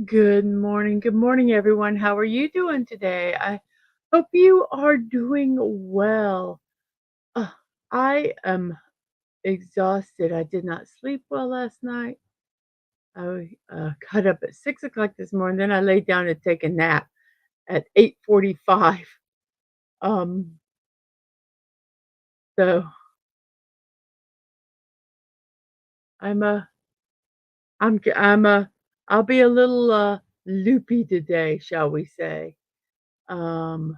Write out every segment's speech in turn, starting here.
Good morning, everyone. How are you doing today? I hope you are doing well. Uh, I am exhausted. I did not sleep well last night. I got up at 6 o'clock this morning. Then I laid down to take a nap at 8:45. Um, so I'm a, I'm a, I'll be a little loopy today, shall we say? Um,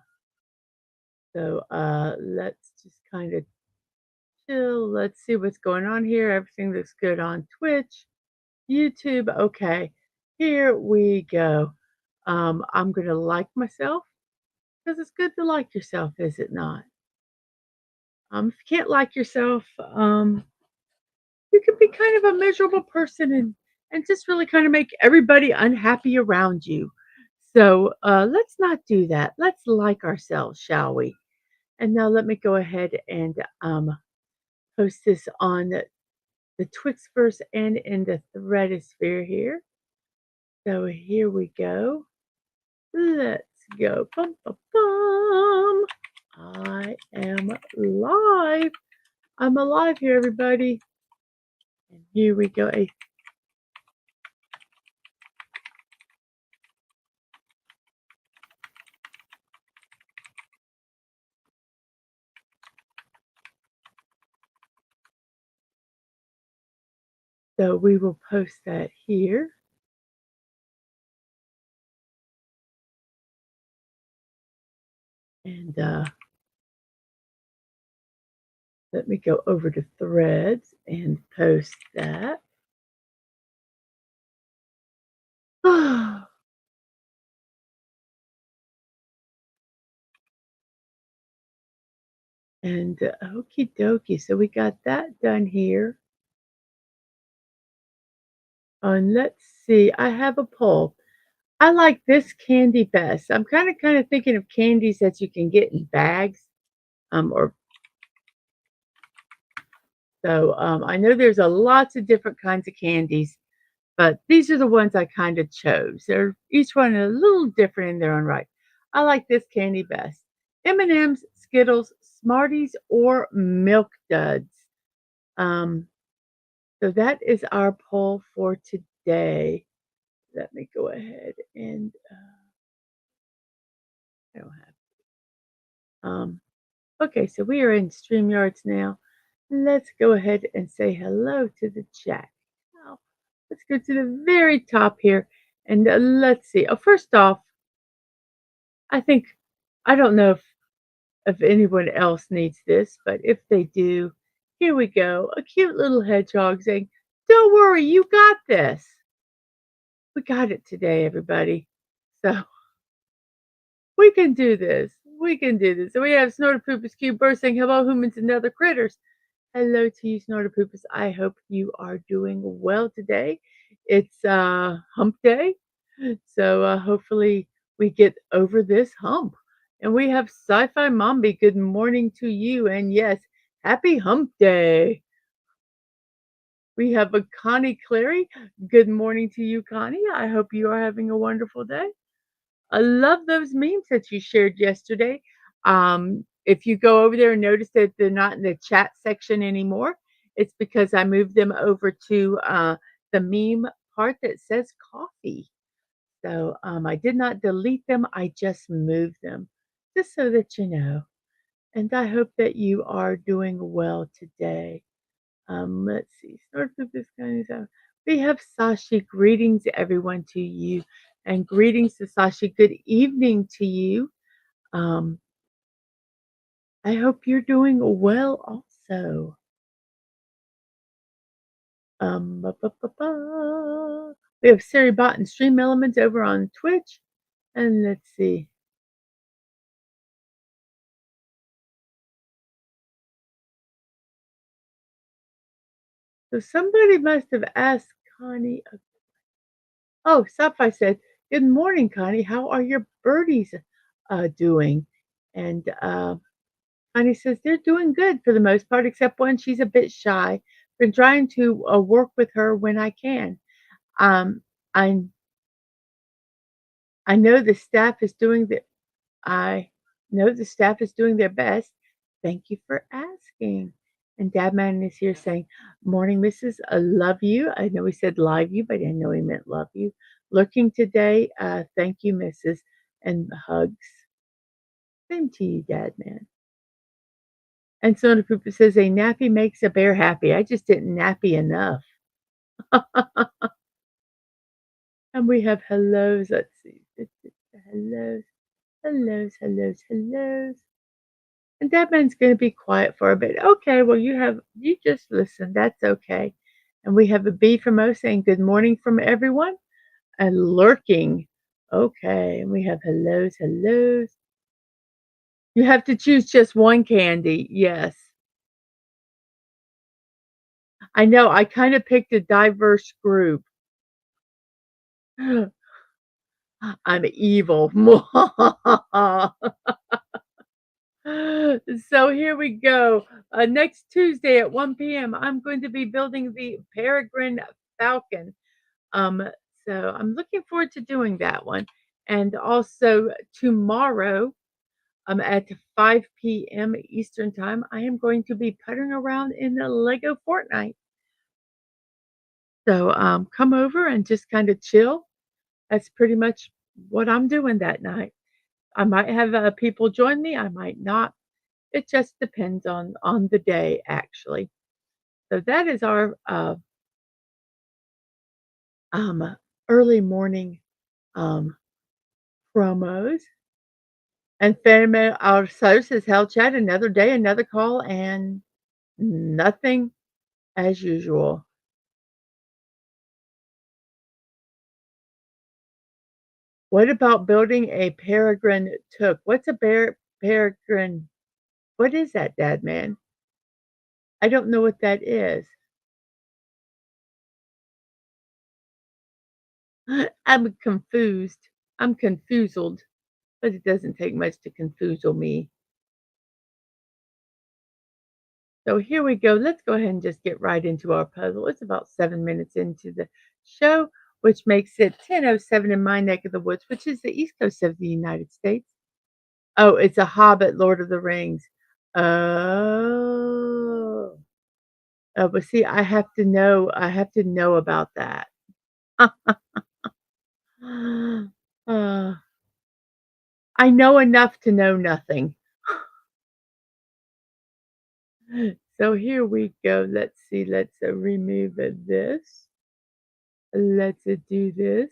let's just kind of chill. Let's see what's going on here. Everything looks good on Twitch, YouTube. Okay, here we go. I'm gonna like myself because it's good to like yourself, is it not? If you can't like yourself, you can be kind of a miserable person and just really kind of make everybody unhappy around you. So let's not do that. Let's like ourselves, shall we? And now let me go ahead and post this on the Twixverse and in the Threadosphere here. So here we go. Let's go. Bum, bum, bum. I am live. I'm alive here, everybody. And here we go. So we will post that here. And let me go over to Threads and post that. And okie dokie. So we got that done here. And let's see. I have a poll. I like this candy best. I'm kinda thinking of candies that you can get in bags, or I know there's a lots of different kinds of candies, but these are the ones I kinda chose. They're each one a little different in their own right. I like this candy best. M&M's, Skittles, Smarties, or Milk Duds. Um, so that is our poll for today. Let me go ahead and, I don't have okay, so we are in StreamYards now. Let's go ahead and say hello to the chat. Now, let's go to the very top here and let's see. Oh, first off, I think I don't know if anyone else needs this, but if they do, here we go. A cute little hedgehog saying, "Don't worry, you got this." We got it today, everybody. So we can do this. We can do this. So we have Snorterpoopus Cube Burst saying, "Hello, humans and other critters." Hello to you, Snorterpoopers. I hope you are doing well today. It's hump day. So hopefully we get over this hump. And we have Sci-Fi Mombi. Good morning to you. And yes, happy hump day. We have a Connie Clary. Good morning to you, Connie. I hope you are having a wonderful day. I love those memes that you shared yesterday. If you go over there and notice that they're not in the chat section anymore, it's because I moved them over to the meme part that says coffee. So I did not delete them, I just moved them, just so that you know. And I hope that you are doing well today. Let's see. Start with this kind of stuff. We have Sashi. Greetings, everyone, to you. And greetings to Sashi. Good evening to you. Um, I hope you're doing well also. Ba, ba, ba, ba. We have Bot and Stream Elements over on Twitch. And let's see. So somebody must have asked Connie. Oh, Sapphire said, "Good morning, Connie. How are your birdies doing?" And Connie says they're doing good for the most part, except when she's a bit shy. Been trying to work with her when I can. Um, I'm I know the staff is doing the I know the staff is doing their best. Thank you for asking. And Dadman is here saying, Morning, Mrs. I love you. I know he said live you, but I didn't know he meant love you. Lurking today. Thank you, Mrs. And hugs. Same to you, Dadman. And Sona Poopa says, a nappy makes a bear happy. I just didn't nappy enough. And we have hellos. Let's see. Hellos, hellos, hellos, hellos. And that man's gonna be quiet for a bit. Okay, well, you just listen, that's okay. And we have a B from O saying, "Good morning from everyone," and lurking. Okay, and we have hellos, hellos. You have to choose just one candy, yes. I know, I kinda picked a diverse group. I'm evil. So here we go. Next Tuesday at 1 p.m., I'm going to be building the Peregrine Falcon. Um, so I'm looking forward to doing that one. And also tomorrow, at 5 p.m. Eastern time, I am going to be puttering around in the Lego Fortnite. So come over and just kind of chill. That's pretty much what I'm doing that night. I might have people join me. I might not. It just depends on the day, actually. So that is our um, early morning um, promos. And Fatima also says, "Hell chat, another day, another call, and nothing as usual." What about building a peregrine took? What's a peregrine? What is that, Dad man? I don't know what that is. I'm confused. I'm confused, but it doesn't take much to confuse me. So here we go. Let's go ahead and just get right into our puzzle. It's about 7 minutes into the show, which makes it 10:07 in my neck of the woods, which is the East Coast of the United States. Oh, it's a Hobbit, Lord of the Rings. Oh. Oh, but see, I have to know about that. Uh, I know enough to know nothing. So here we go. Let's see. Let's remove this. Let's do this.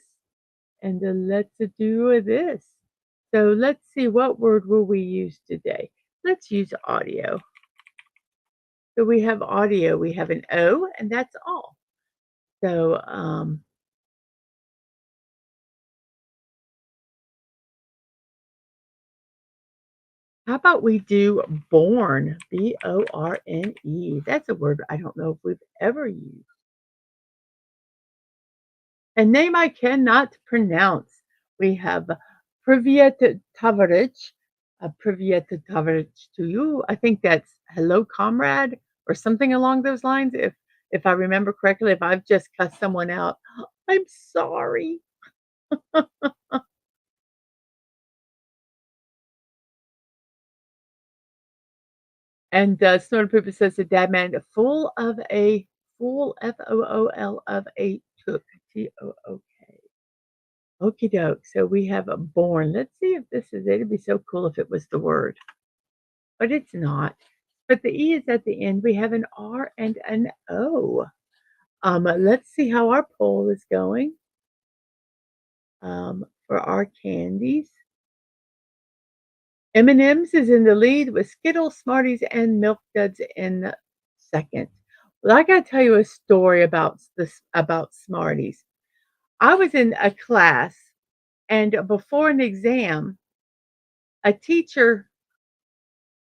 And let's do this. So let's see, what word will we use today? Let's use audio. So we have audio. We have an O, and that's all. So how about we do born? Borne. That's a word I don't know if we've ever used. A name I cannot pronounce. We have Privyet Tavarich. Privyet Tavarich to you. I think that's hello, comrade, or something along those lines. If I remember correctly, if I've just cussed someone out, I'm sorry. And Snort Pooper says the dad man full of a fool, FOOL of a took, TOOK. Okie doke. So we have a born. Let's see if this is it. It'd be so cool if it was the word, but it's not. But the E is at the end. We have an R and an O. Let's see how our poll is going for our candies. M&M's is in the lead with Skittles, Smarties, and Milk Duds in second. Well, I got to tell you a story about Smarties. I was in a class, and before an exam, a teacher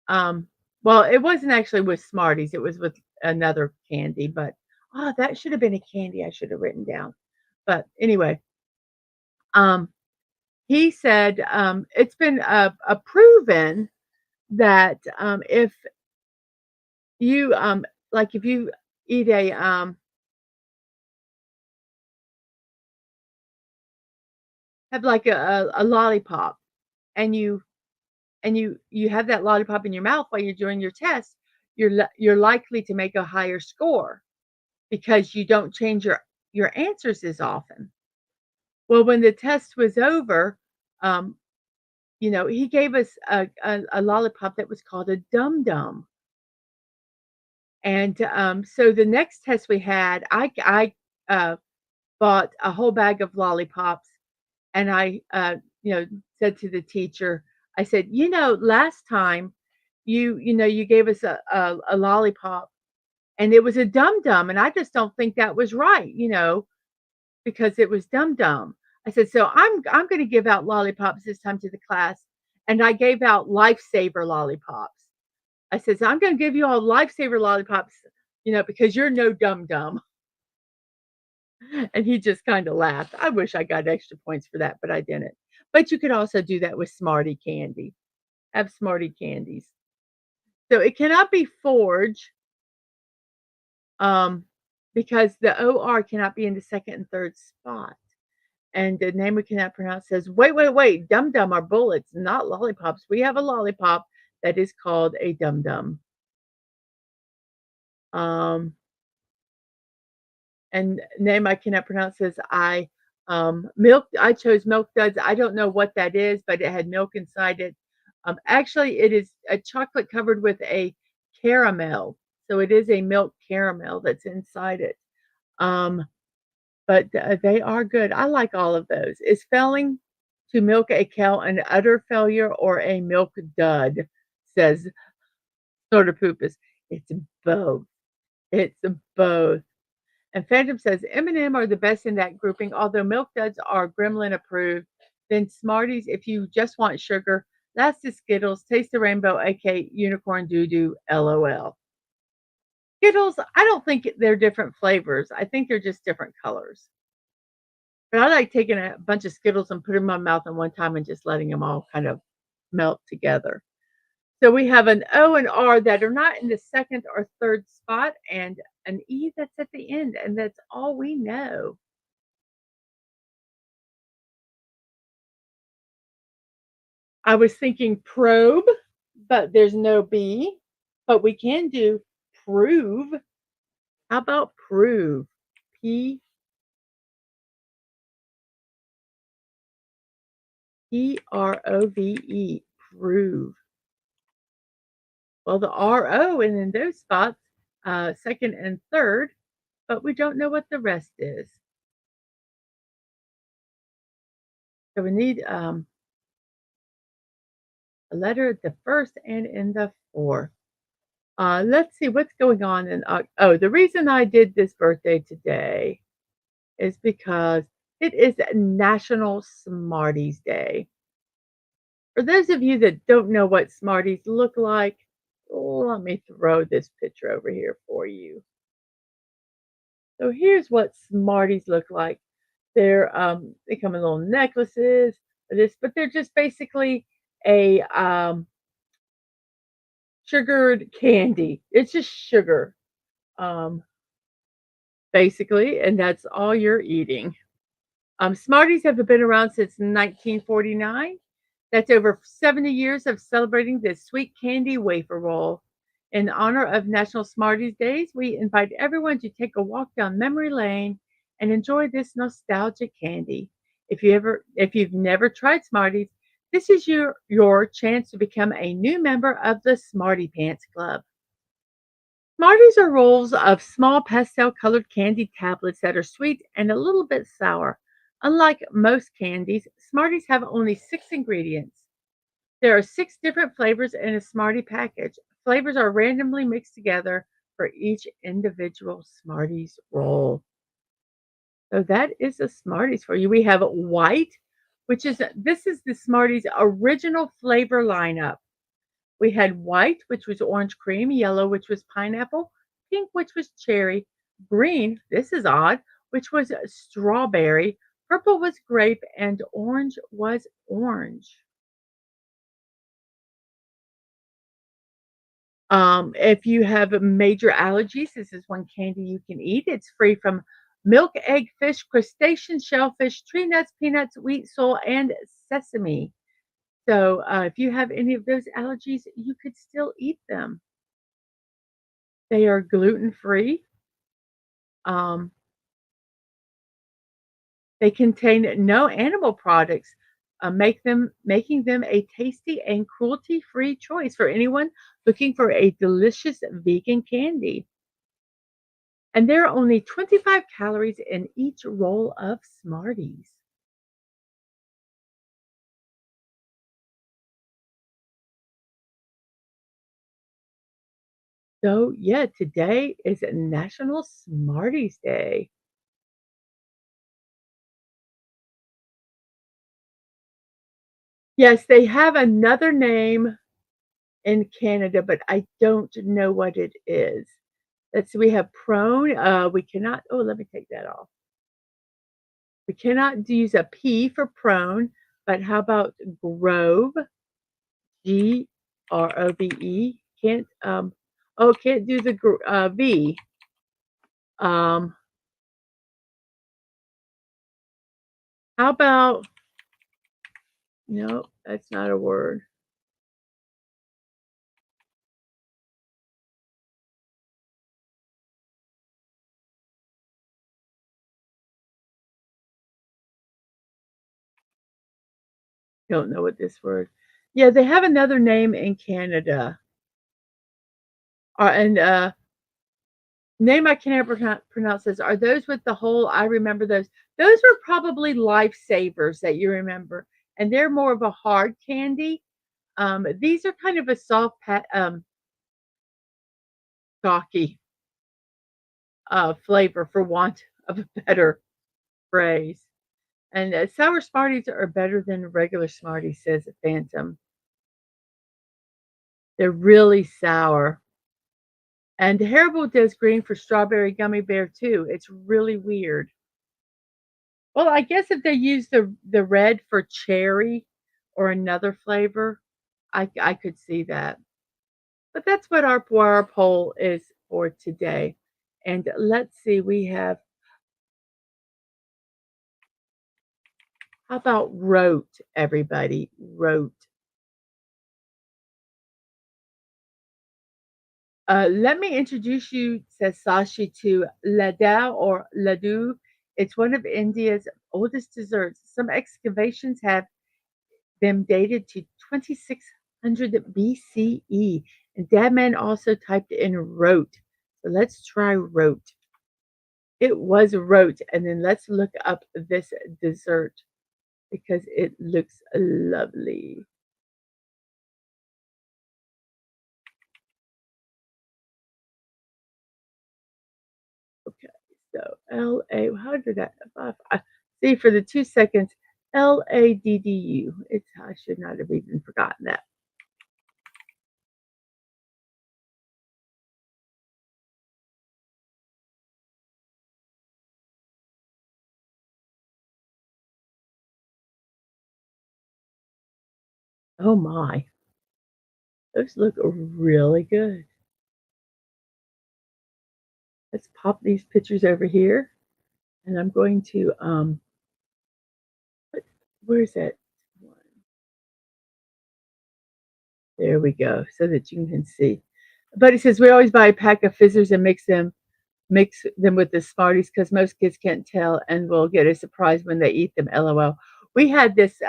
Um, well, it wasn't actually with Smarties, it was with another candy, but, that should have been a candy I should have written down. But anyway, um, he said, it's been, proven that, if you, like, if you eat have like a lollipop and you have that lollipop in your mouth while you're doing your test, you're likely to make a higher score because you don't change your answers as often. Well, when the test was over, um, he gave us a lollipop that was called a Dum Dum. And so the next test we had, I bought a whole bag of lollipops, and I said to the teacher, I said, last time you gave us a lollipop, and it was a Dum Dum, and I just don't think that was right, because it was Dum Dum. I said, "So I'm gonna give out lollipops this time to the class," and I gave out Lifesaver lollipops. I said, "So I'm gonna give you all Lifesaver lollipops, because you're no Dum Dum." And he just kinda laughed. I wish I got extra points for that, but I didn't. But you could also do that with Smartie candy. Have Smartie candies. So it cannot be forge, um, because the OR cannot be in the second and third spot. And the name we cannot pronounce says, "Wait, wait, wait, Dum Dum are bullets, not lollipops. We have a lollipop that is called a Dum Dum." Um, and name I cannot pronounce says, I chose Milk Duds. I don't know what that is, but it had milk inside it. Actually, it is a chocolate covered with a caramel. So it is a milk caramel that's inside it. Um, but they are good. I like all of those. Is failing to milk a cow an utter failure or a milk dud? Says sort of poopus. It's both. It's both. And Phantom says M&M are the best in that grouping, although Milk Duds are Gremlin approved. Then Smarties, if you just want sugar, that's the Skittles. Taste the rainbow, aka unicorn doo doo, LOL. Skittles, I don't think they're different flavors. I think they're just different colors. But I like taking a bunch of Skittles and putting them in my mouth at one time and just letting them all kind of melt together. So we have an O and R that are not in the second or third spot, and an E that's at the end, and that's all we know. I was thinking probe, but there's no B, but we can do prove. How about prove? Prove, prove. Well, the RO and in those spots, second and third, but we don't know what the rest is. So we need a letter at the first and in the fourth. Let's see what's going on in oh, the reason I did this birthday today is because it is National Smarties Day. For those of you that don't know what Smarties look like, let me throw this picture over here for you. So here's what Smarties look like. They come in little necklaces, but they're just basically a sugared candy. It's just sugar, um, basically, and that's all you're eating. Smarties have been around since 1949. That's over 70 years of celebrating this sweet candy wafer roll. In honor of National Smarties Days, we invite everyone to take a walk down memory lane and enjoy this nostalgic candy. If you've never tried Smarties, this is your chance to become a new member of the Smarty Pants Club. Smarties are rolls of small pastel colored candy tablets that are sweet and a little bit sour. Unlike most candies, Smarties have only 6 ingredients. There are 6 different flavors in a Smartie package. Flavors are randomly mixed together for each individual Smarties roll. So that is the Smarties for you. We have white, this is the Smarties original flavor lineup. We had white, which was orange cream, yellow, which was pineapple, pink, which was cherry, green, this is odd, which was strawberry, purple was grape, and orange was orange. If you have major allergies, this is one candy you can eat. It's free from milk, egg, fish, crustacean, shellfish, tree nuts, peanuts, wheat, soy, and sesame. So, if you have any of those allergies, you could still eat them. They are gluten-free. Um, they contain no animal products, making them a tasty and cruelty-free choice for anyone looking for a delicious vegan candy. And there are only 25 calories in each roll of Smarties. So, yeah, today is National Smarties Day. Yes, they have another name in Canada, but I don't know what it is. Let's see, we have prone. We cannot, oh, let me take that off. We cannot use a P for prone, but how about grove? Grove. Can't, oh, can't do the V. Um, how about, no, that's not a word. Don't know what this word. Yeah, they have another name in Canada. And name I can't pronounce this. Are those with the hole? I remember those. Those were probably lifesavers that you remember, and they're more of a hard candy. These are kind of a soft, chalky flavor, for want of a better phrase. And sour Smarties are better than regular Smarties, says Phantom. They're really sour. And Haribo does green for strawberry gummy bear too. It's really weird. Well, I guess if they use the red for cherry or another flavor, I could see that. But that's what our poll is for today. And let's see, we have, how about rote, everybody? Rote. Let me introduce you, says Sashi, to laddu or laddu. It's one of India's oldest desserts. Some excavations have them dated to 2600 BCE. And Dadman also typed in rote. So let's try rote. It was rote. And then let's look up this dessert because it looks lovely. Okay, so LA, how did that, see for the 2 seconds, LADDU. It's, I should not have even forgotten that. Oh my, those look really good. Let's pop these pictures over here. And I'm going to, where's that one? There we go, so that you can see. But it says we always buy a pack of fizzers and mix them with the Smarties because most kids can't tell and will get a surprise when they eat them. LOL. We had this.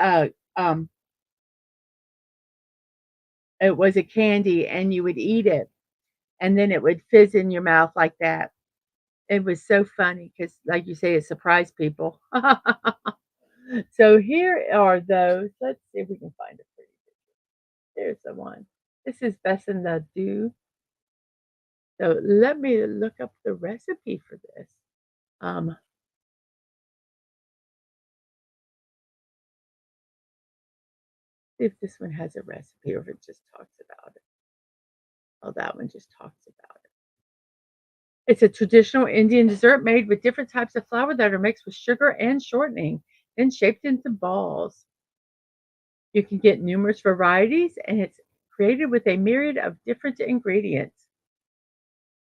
It was a candy, and you would eat it, and then it would fizz in your mouth like that. It was so funny because, like you say, it surprised people. So here are those. Let's see if we can find it for you. There's the one. This is Bessin Ladoo. So let me look up the recipe for this. Um, see if this one has a recipe or if it just talks about it. Oh, that one just talks about it. It's a traditional Indian dessert made with different types of flour that are mixed with sugar and shortening, then shaped into balls. You can get numerous varieties, and it's created with a myriad of different ingredients.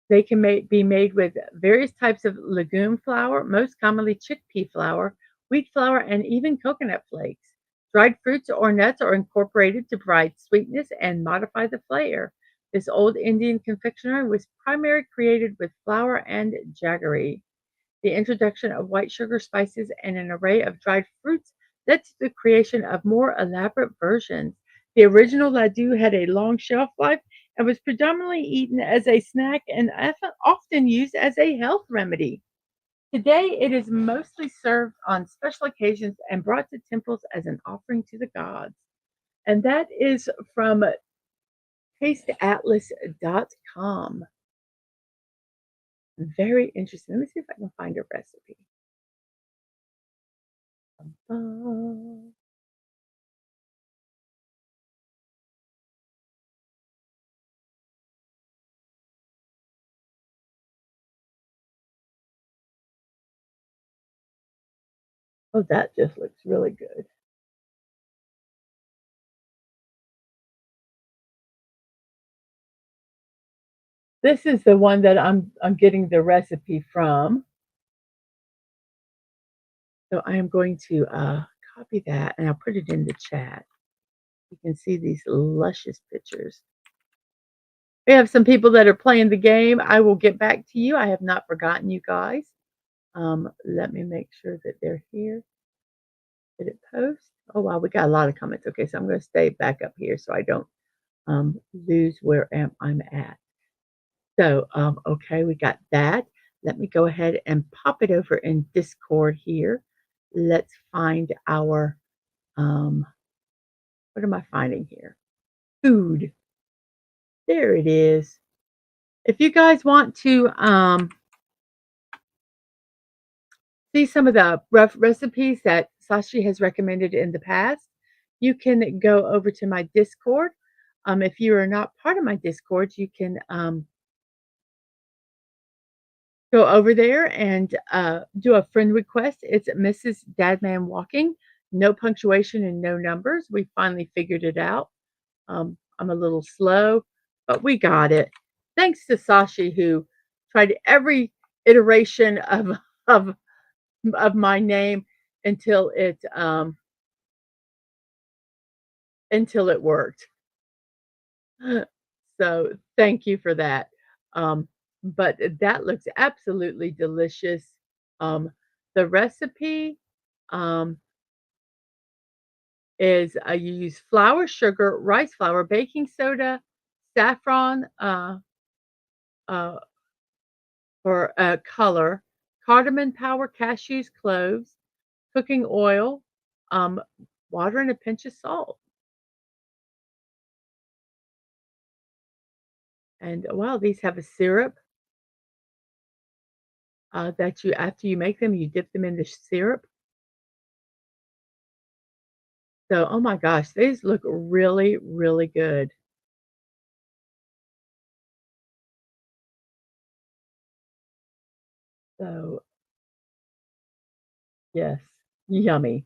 They can be made with various types of legume flour, most commonly chickpea flour, wheat flour, and even coconut flakes. Dried fruits or nuts are incorporated to provide sweetness and modify the flavor. This old Indian confectionery was primarily created with flour and jaggery. The introduction of white sugar, spices, and an array of dried fruits led to the creation of more elaborate versions. The original laddu had a long shelf life and was predominantly eaten as a snack and often used as a health remedy. Today, it is mostly served on special occasions and brought to temples as an offering to the gods. And that is from tasteatlas.com. Very interesting. Let me see if I can find a recipe. Uh, Oh, that just looks really good. This is the one that I'm getting the recipe from. So I am going to copy that and I'll put it in the chat. You can see these luscious pictures. We have some people that are playing the game. I will get back to you. I have not forgotten you guys. Let me make sure that they're here. Did it post? Oh wow, we got a lot of comments. Okay, so I'm going to stay back up here so I don't lose where I'm at. So, okay, we got that. Let me go ahead and pop it over in Discord here. Let's find our, um, what am I finding here? Food. There it is. If you guys want to see some of the rough recipes that Sashi has recommended in the past, you can go over to my Discord. If you are not part of my Discord, you can go over there and do a friend request. It's Mrs. DadmanWalking, no punctuation and no numbers. We finally figured it out. I'm a little slow, but we got it. Thanks to Sashi, who tried every iteration of of my name until it worked. So thank you for that. But that looks absolutely delicious. Um, the recipe um, is you use flour, sugar, rice flour, baking soda, saffron uh, for color, cardamom powder, cashews, cloves, cooking oil, um, water, and a pinch of salt. And wow, these have a syrup that you, after you make them, you dip them in the syrup. So, oh my gosh, these look really, really good. So, yes, yummy.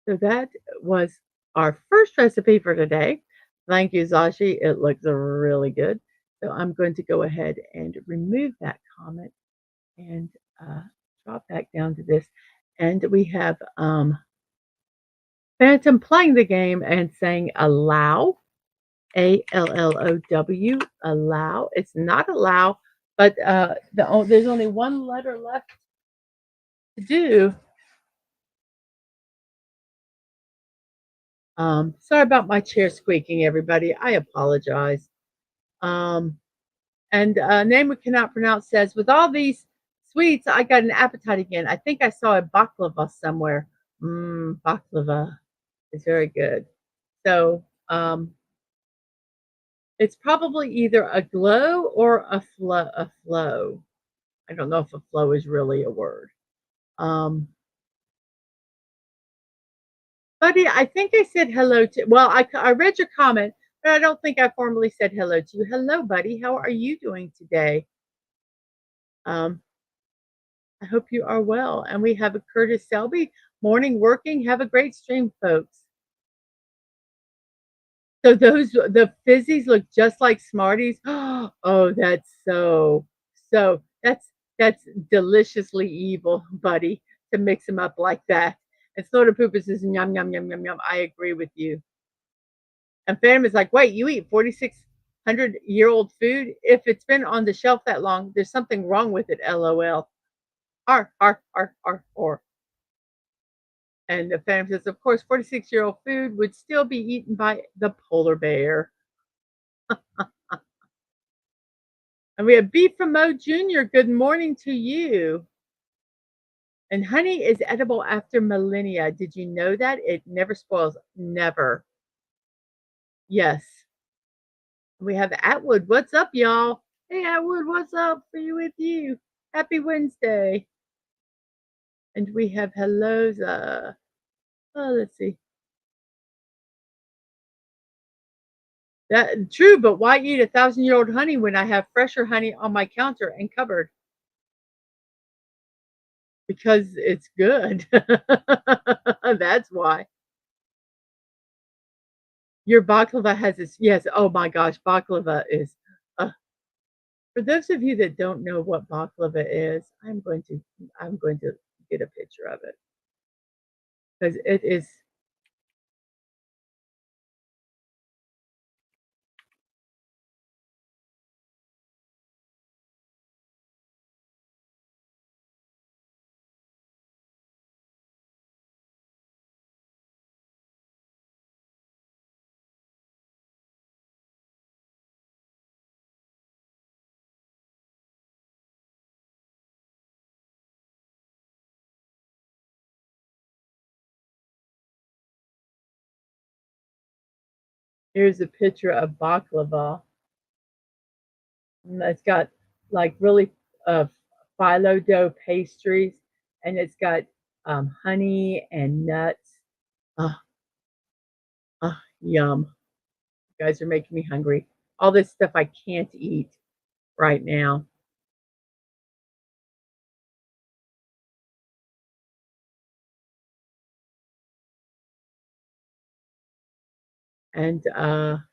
So that was our first recipe for today. Thank you, Zashi. It looks really good. So I'm going to go ahead and remove that comment and uh, drop back down to this. And we have Phantom playing the game and saying allow, ALLOW, allow. It's not allow, but there's only one letter left to do. Sorry about my chair squeaking, everybody. I apologize. Um, and name we cannot pronounce says, with all these sweets, I got an appetite again. I think I saw a baklava somewhere. Baklava is very good. So it's probably either a glow or a flow. A flow. I don't know if a flow is really a word. Um, Buddy, I think I said hello to. Well, I read your comment, but I don't think I formally said hello to you. Hello, buddy. How are you doing today? Um, I hope you are well. And we have a Curtis Selby morning working. Have a great stream, folks. So the fizzies look just like Smarties? Oh, that's that's deliciously evil, buddy, to mix them up like that. And Soda Pooper says, "Yum, yum, yum, yum, yum." I agree with you. And Phantom is like, "Wait, you eat 4,600-year-old food? If it's been on the shelf that long, there's something wrong with it, LOL." R, R, R, R, R. And the Phantom says, "Of course, 46-year-old food would still be eaten by the polar bear." And we have beef from Mo Jr. Good morning to you. And honey is edible after millennia. Did you know that? It never spoils. Never. Yes. We have Atwood. What's up, y'all? Hey, Atwood, what's up for you with you? Happy Wednesday. And we have hellos. Let's see. That true, but why eat 1,000-year-old honey when I have fresher honey on my counter and cupboard? Because it's good. That's why. Your baklava has this, yes. Oh my gosh, baklava is. Uh, for those of you that don't know what baklava is, I'm going to get a picture of it because it is. Here's a picture of baklava. And it's got like really phyllo dough pastries, and it's got honey and nuts. Oh, oh, yum! You guys are making me hungry. All this stuff I can't eat right now. And I'm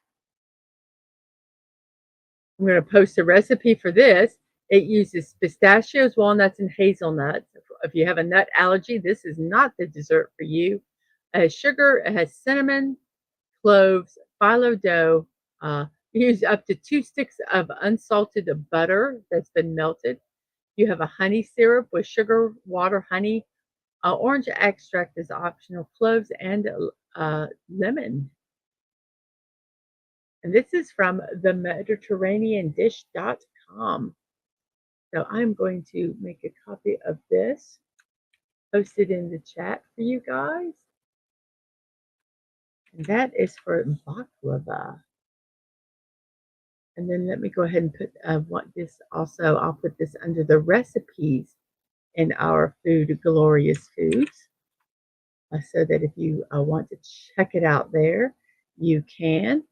going to post a recipe for this. It uses pistachios, walnuts, and hazelnuts. If you have a nut allergy, this is not the dessert for you. It has sugar, it has cinnamon, cloves, phyllo dough. Use up to 2 sticks of unsalted butter that's been melted. You have a honey syrup with sugar, water, honey. Orange extract is optional, cloves, and lemon. And this is from the mediterraneandish.com. So I'm going to make a copy of this, post it in the chat for you guys. And that is for baklava. And then let me go ahead and put this also. I'll put this under the recipes in our Food Glorious Foods, so that if you want to check it out there, you can.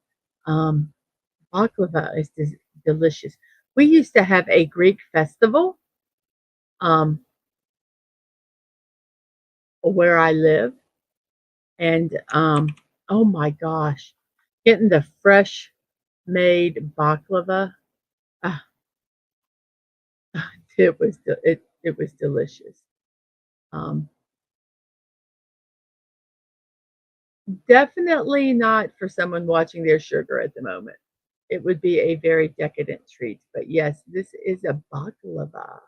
Baklava is delicious. We used to have a Greek festival um, where I live, and oh my gosh, getting the fresh made baklava, ah, it was delicious. Um, Definitely not for someone watching their sugar at the moment. It would be a very decadent treat. But yes, this is a baklava.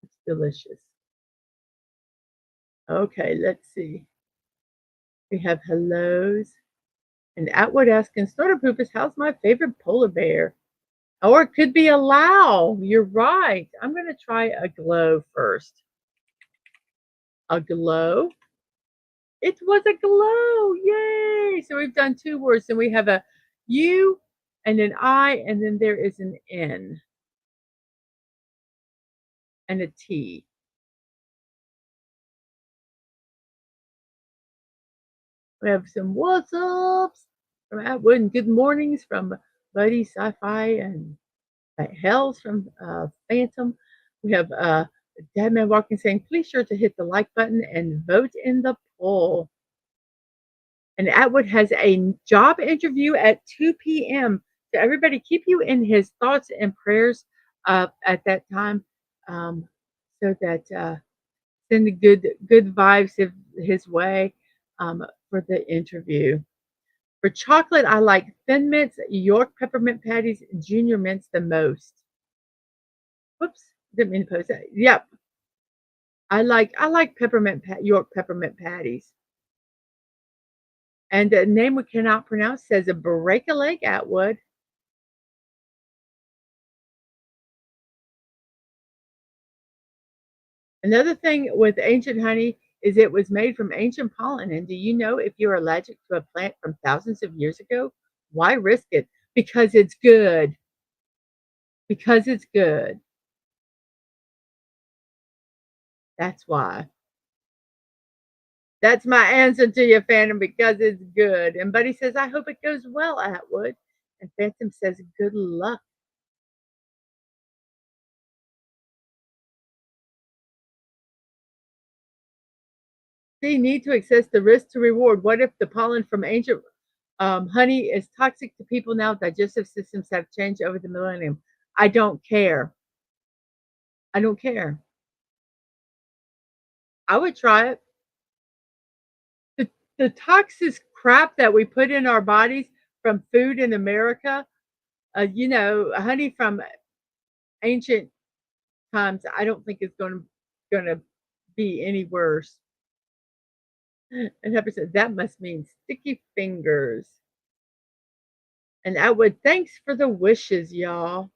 It's delicious. Okay, let's see. We have hellos. And Atwood asking, Snorter Poopus, how's my favorite polar bear? Or it could be a Lao. You're right. I'm going to try a glow first. A glow. It was a glow. Yay. So we've done 2 words. And we have a U and an I, and then there is an N and a T. We have some what's ups from Atwood and good mornings from Buddy Sci-Fi and Hells from Phantom. We have Dadman Walking saying, please sure to hit the like button and vote in the poll. And Atwood has a job interview at 2 p.m. So everybody keep you in his thoughts and prayers at that time, so that send the good vibes his way for the interview. For chocolate, I like Thin Mints, York Peppermint Patties, Junior Mints the most. Whoops, didn't mean to post that. Yep, I like York Peppermint Patties. And the name we cannot pronounce says a break a leg Atwood. Another thing with ancient honey is it was made from ancient pollen. And do you know if you're allergic to a plant from thousands of years ago, why risk it? Because it's good. Because it's good. That's why. That's my answer to you, Phantom, because it's good. And Buddy says, I hope it goes well, Atwood. And Phantom says, good luck. See, need to assess the risk to reward. What if the pollen from ancient honey is toxic to people now? Digestive systems have changed over the millennium. I don't care. I don't care. I would try it. The, the toxic crap that we put in our bodies from food in America, honey from ancient times, I don't think it's gonna be any worse. And Pepper said that must mean sticky fingers. And I would thanks for the wishes, y'all.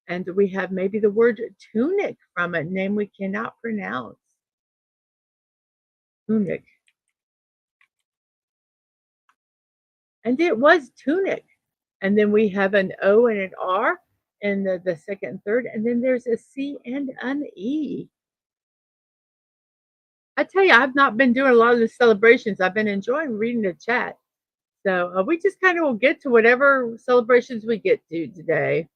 And we have maybe the word tunic from a name we cannot pronounce. Tunic. And it was tunic. And then we have an O and an R in the second and third. And then there's a C and an E. I tell you, I've not been doing a lot of the celebrations. I've been enjoying reading the chat. So we just kind of will get to whatever celebrations we get to today.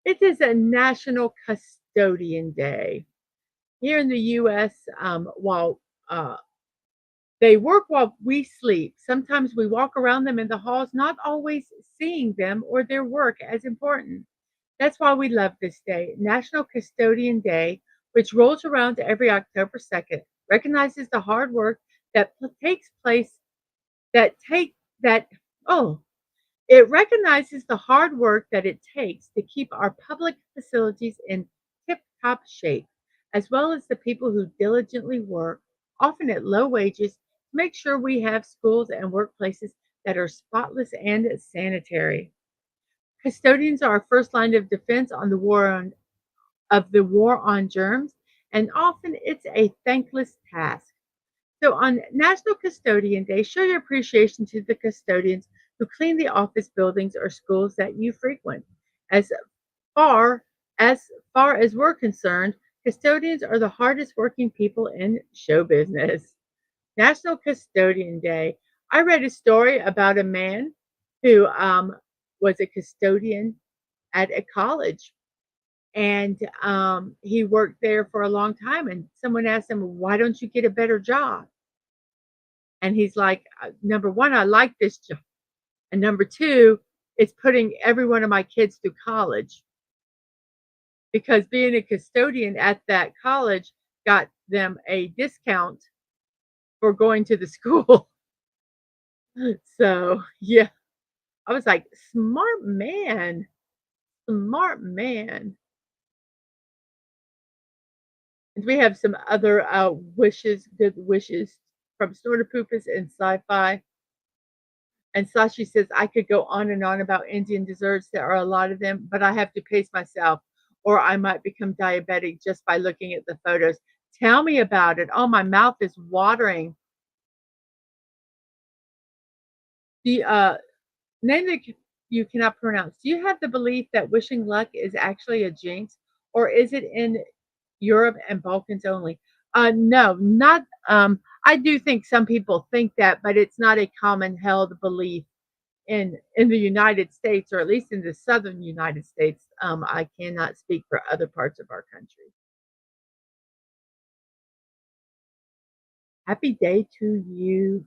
It is a National Custodian Day. Here in the US, while they work while we sleep, sometimes we walk around them in the halls, not always seeing them or their work as important. That's why we love this day. National Custodian Day, which rolls around every October 2nd, recognizes the hard work that takes place that take that oh it recognizes the hard work that it takes to keep our public facilities in tip-top shape, as well as the people who diligently work, often at low wages, to make sure we have schools and workplaces that are spotless and sanitary. Custodians are our first line of defense on the war on germs, and often it's a thankless task. So on National Custodian Day, show your appreciation to the custodians who clean the office buildings or schools that you frequent. As far as far as we're concerned, custodians are the hardest working people in show business. National Custodian Day. I read a story about a man who was a custodian at a college, and he worked there for a long time. And someone asked him, "Why don't you get a better job?" And he's like, number one, I like this job. And number two, it's putting every one of my kids through college because being a custodian at that college got them a discount for going to the school. So, yeah, I was like, smart man, smart man. And we have some other good wishes from Snorter Poopus and Sci Fi. And Sashi says, I could go on and on about Indian desserts. There are a lot of them, but I have to pace myself or I might become diabetic just by looking at the photos. Tell me about it. Oh, my mouth is watering. The name that you cannot pronounce. Do you have the belief that wishing luck is actually a jinx, or is it in Europe and Balkans only? No, not. I do think some people think that, but it's not a common held belief in the United States, or at least in the southern United States. I cannot speak for other parts of our country. Happy day to you.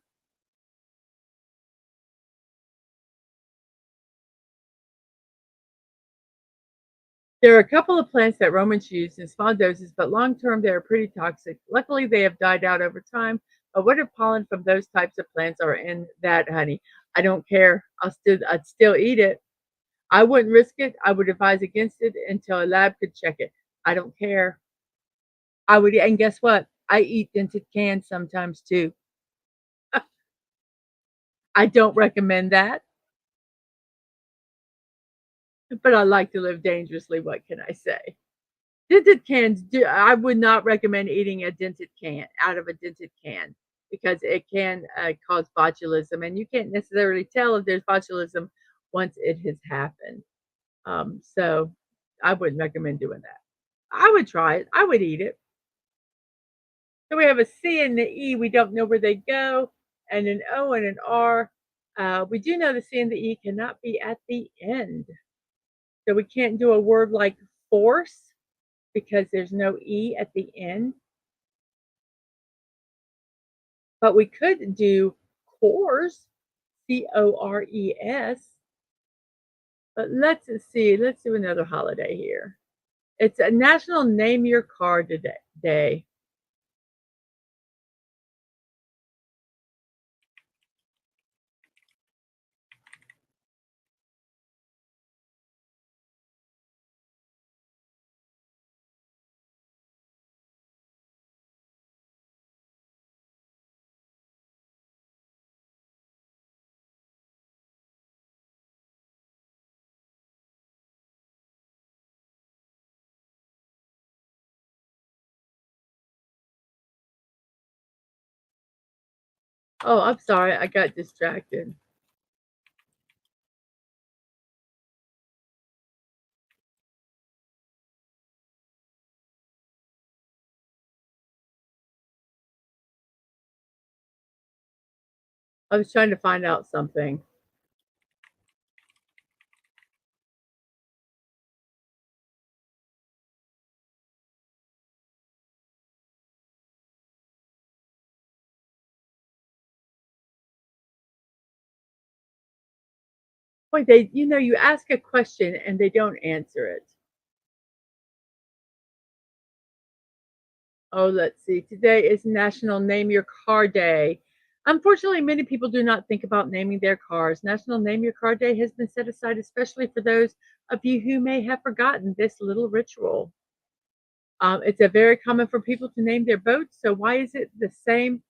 There are a couple of plants that Romans used in small doses, but long term they are pretty toxic. Luckily, they have died out over time. But what if pollen from those types of plants are in that honey? I don't care. I'd still eat it. I wouldn't risk it. I would advise against it until a lab could check it. I don't care. I would, and guess what? I eat dented cans sometimes too. I don't recommend that, but I like to live dangerously. What can I say? Dented cans do I would not recommend eating a dented can out of a dented can because it can, cause botulism, and you can't necessarily tell if there's botulism once it has happened. So I wouldn't recommend doing that. I would try it. I would eat it. So we have a C and the E, we don't know where they go, and an O and an R. We do know the C and the E cannot be at the end. So we can't do a word like force because there's no E at the end. But we could do cores, CORES. But let's see, let's do another holiday here. It's a National Name Your Car Day. Oh, I'm sorry, I got distracted. I was trying to find out something. Boy, you ask a question and they don't answer it. Oh, let's see. Today is National Name Your Car Day. Unfortunately, many people do not think about naming their cars. National Name Your Car Day has been set aside especially for those of you who may have forgotten this little ritual. It's a very common for people to name their boats. So why is it the same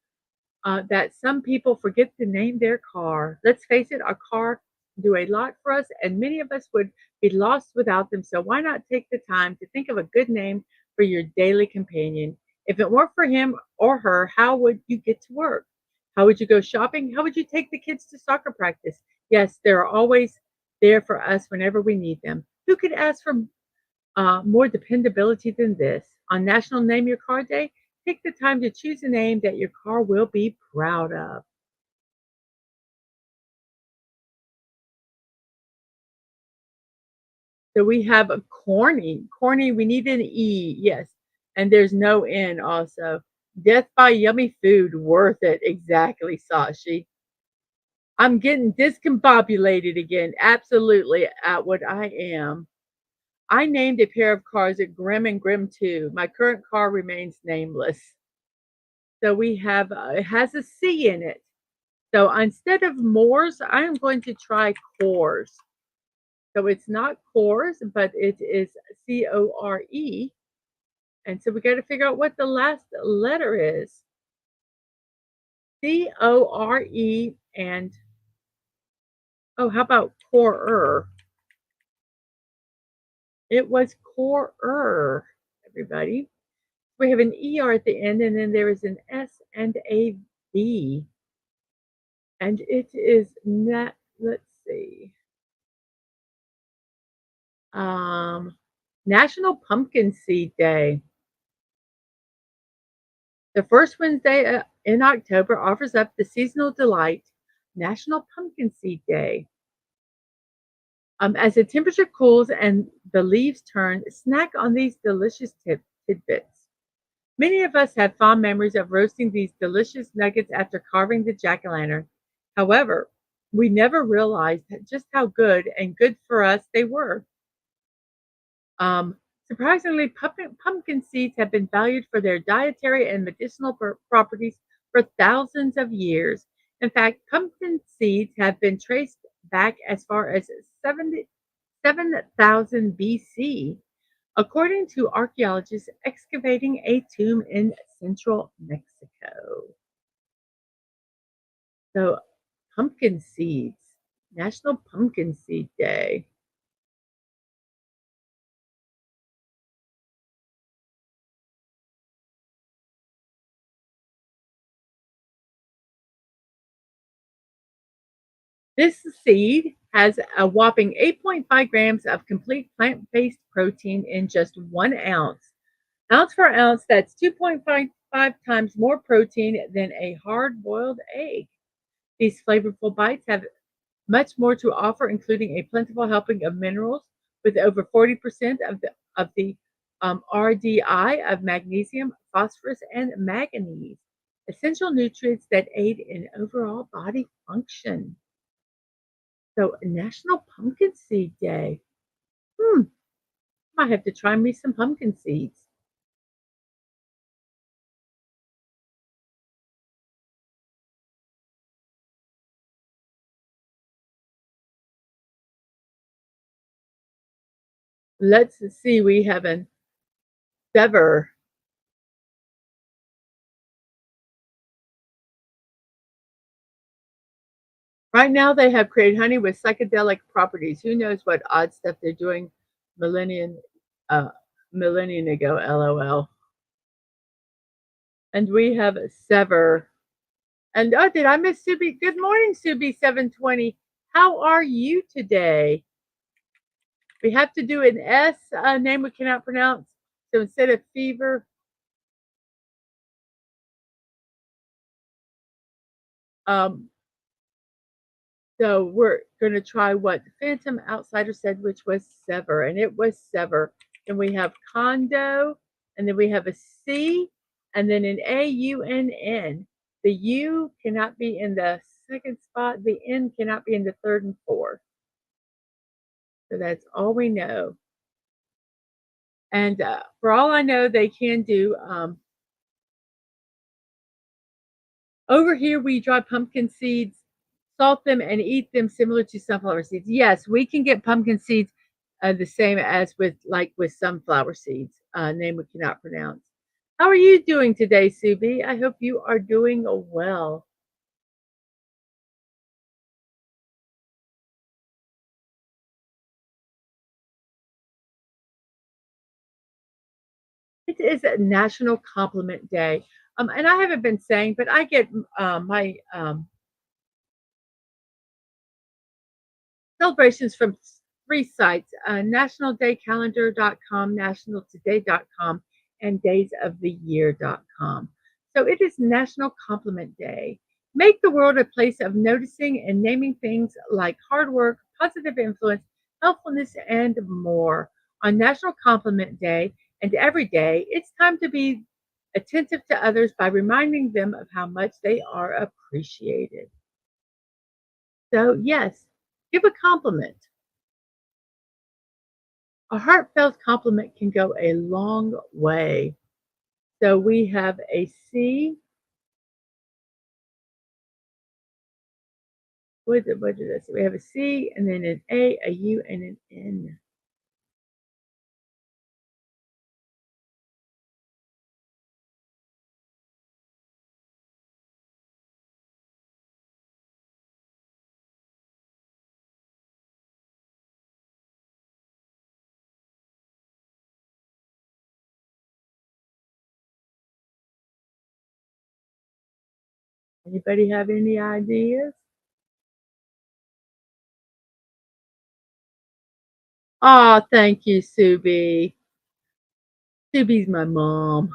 that some people forget to name their car? Let's face it, our car do a lot for us, and many of us would be lost without them. So why not take the time to think of a good name for your daily companion? If it weren't for him or her, how would you get to work? How would you go shopping? How would you take the kids to soccer practice? Yes, they're always there for us whenever we need them. Who could ask for more dependability than this? On National Name Your Car Day, take the time to choose a name that your car will be proud of. So we have a corny. Corny, we need an E, yes. And there's no N also. Death by yummy food, worth it. Exactly, Sashi. I'm getting discombobulated again. Absolutely at what I am. I named a pair of cars at Grim and Grim 2. My current car remains nameless. So we have, it has a C in it. So instead of mores, I am going to try cores. So it's not cores, but it is CORE. And so we got to figure out what the last letter is. CORE and, oh, how about corer? It was corer, everybody. We have an ER at the end, and then there is an S and a V. And it is not, let's see, um, National Pumpkin Seed Day. The first Wednesday in October offers up the seasonal delight, National Pumpkin Seed Day. As the temperature cools and the leaves turn, snack on these delicious tidbits. Many of us have fond memories of roasting these delicious nuggets after carving the jack-o'-lantern. However, we never realized just how good and good for us they were. Um, Surprisingly, pumpkin seeds have been valued for their dietary and medicinal properties for thousands of years. In fact, pumpkin seeds have been traced back as far as 7,000 BC, according to archaeologists excavating a tomb in central Mexico. So, pumpkin seeds, National Pumpkin Seed Day. This seed has a whopping 8.5 grams of complete plant based protein in just 1 ounce. Ounce for ounce, that's 2.55 times more protein than a hard boiled egg. These flavorful bites have much more to offer, including a plentiful helping of minerals with over 40% of the RDI of magnesium, phosphorus, and manganese, essential nutrients that aid in overall body function. So, National Pumpkin Seed Day. Hmm, might have to try me some pumpkin seeds. Let's see, we have an sever. Right now, they have created honey with psychedelic properties. Who knows what odd stuff they're doing millennium, uh, millennium ago, LOL. And we have a sever. And oh, did I miss Subi? Good morning, Subi720. How are you today? We have to do an S name we cannot pronounce. So instead of fever, um, so we're going to try what Phantom Outsider said, which was sever, and it was sever. And we have condo, and then we have a C, and then an AUNN. The U cannot be in the second spot. The N cannot be in the third and fourth. So that's all we know. And for all I know, they can do. Over here, we dry pumpkin seeds, salt them, and eat them similar to sunflower seeds. Yes, we can get pumpkin seeds the same as with sunflower seeds. Name we cannot pronounce. How are you doing today, Subi? I hope you are doing well. It is a National Compliment Day. And I haven't been saying, but I get my celebrations from three sites, nationaldaycalendar.com, nationaltoday.com, and daysoftheyear.com. So it is National Compliment Day. Make the world a place of noticing and naming things like hard work, positive influence, helpfulness, and more. On National Compliment Day and every day, it's time to be attentive to others by reminding them of how much they are appreciated. So, yes, give a compliment. A heartfelt compliment can go a long way. So we have a C. What did I say? We have a C and then an A, U, and an N. Anybody have any ideas? Oh, thank you, Subi. Subi's my mom.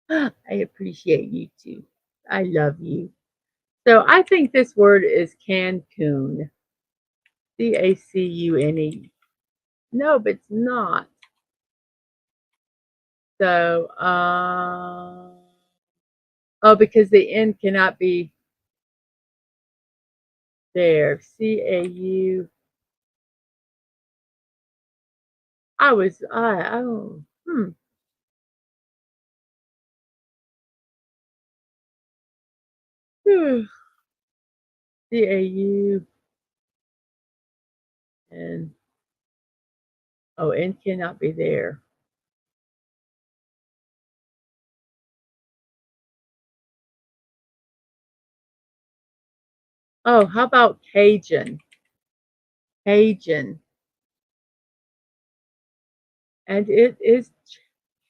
I appreciate you too. I love you. So I think this word is Cancun. Cacune. No, but it's not. So, oh, because the N cannot be there. CAU. I don't, CAU and, oh, N cannot be there. Oh, how about Cajun? Cajun. And it is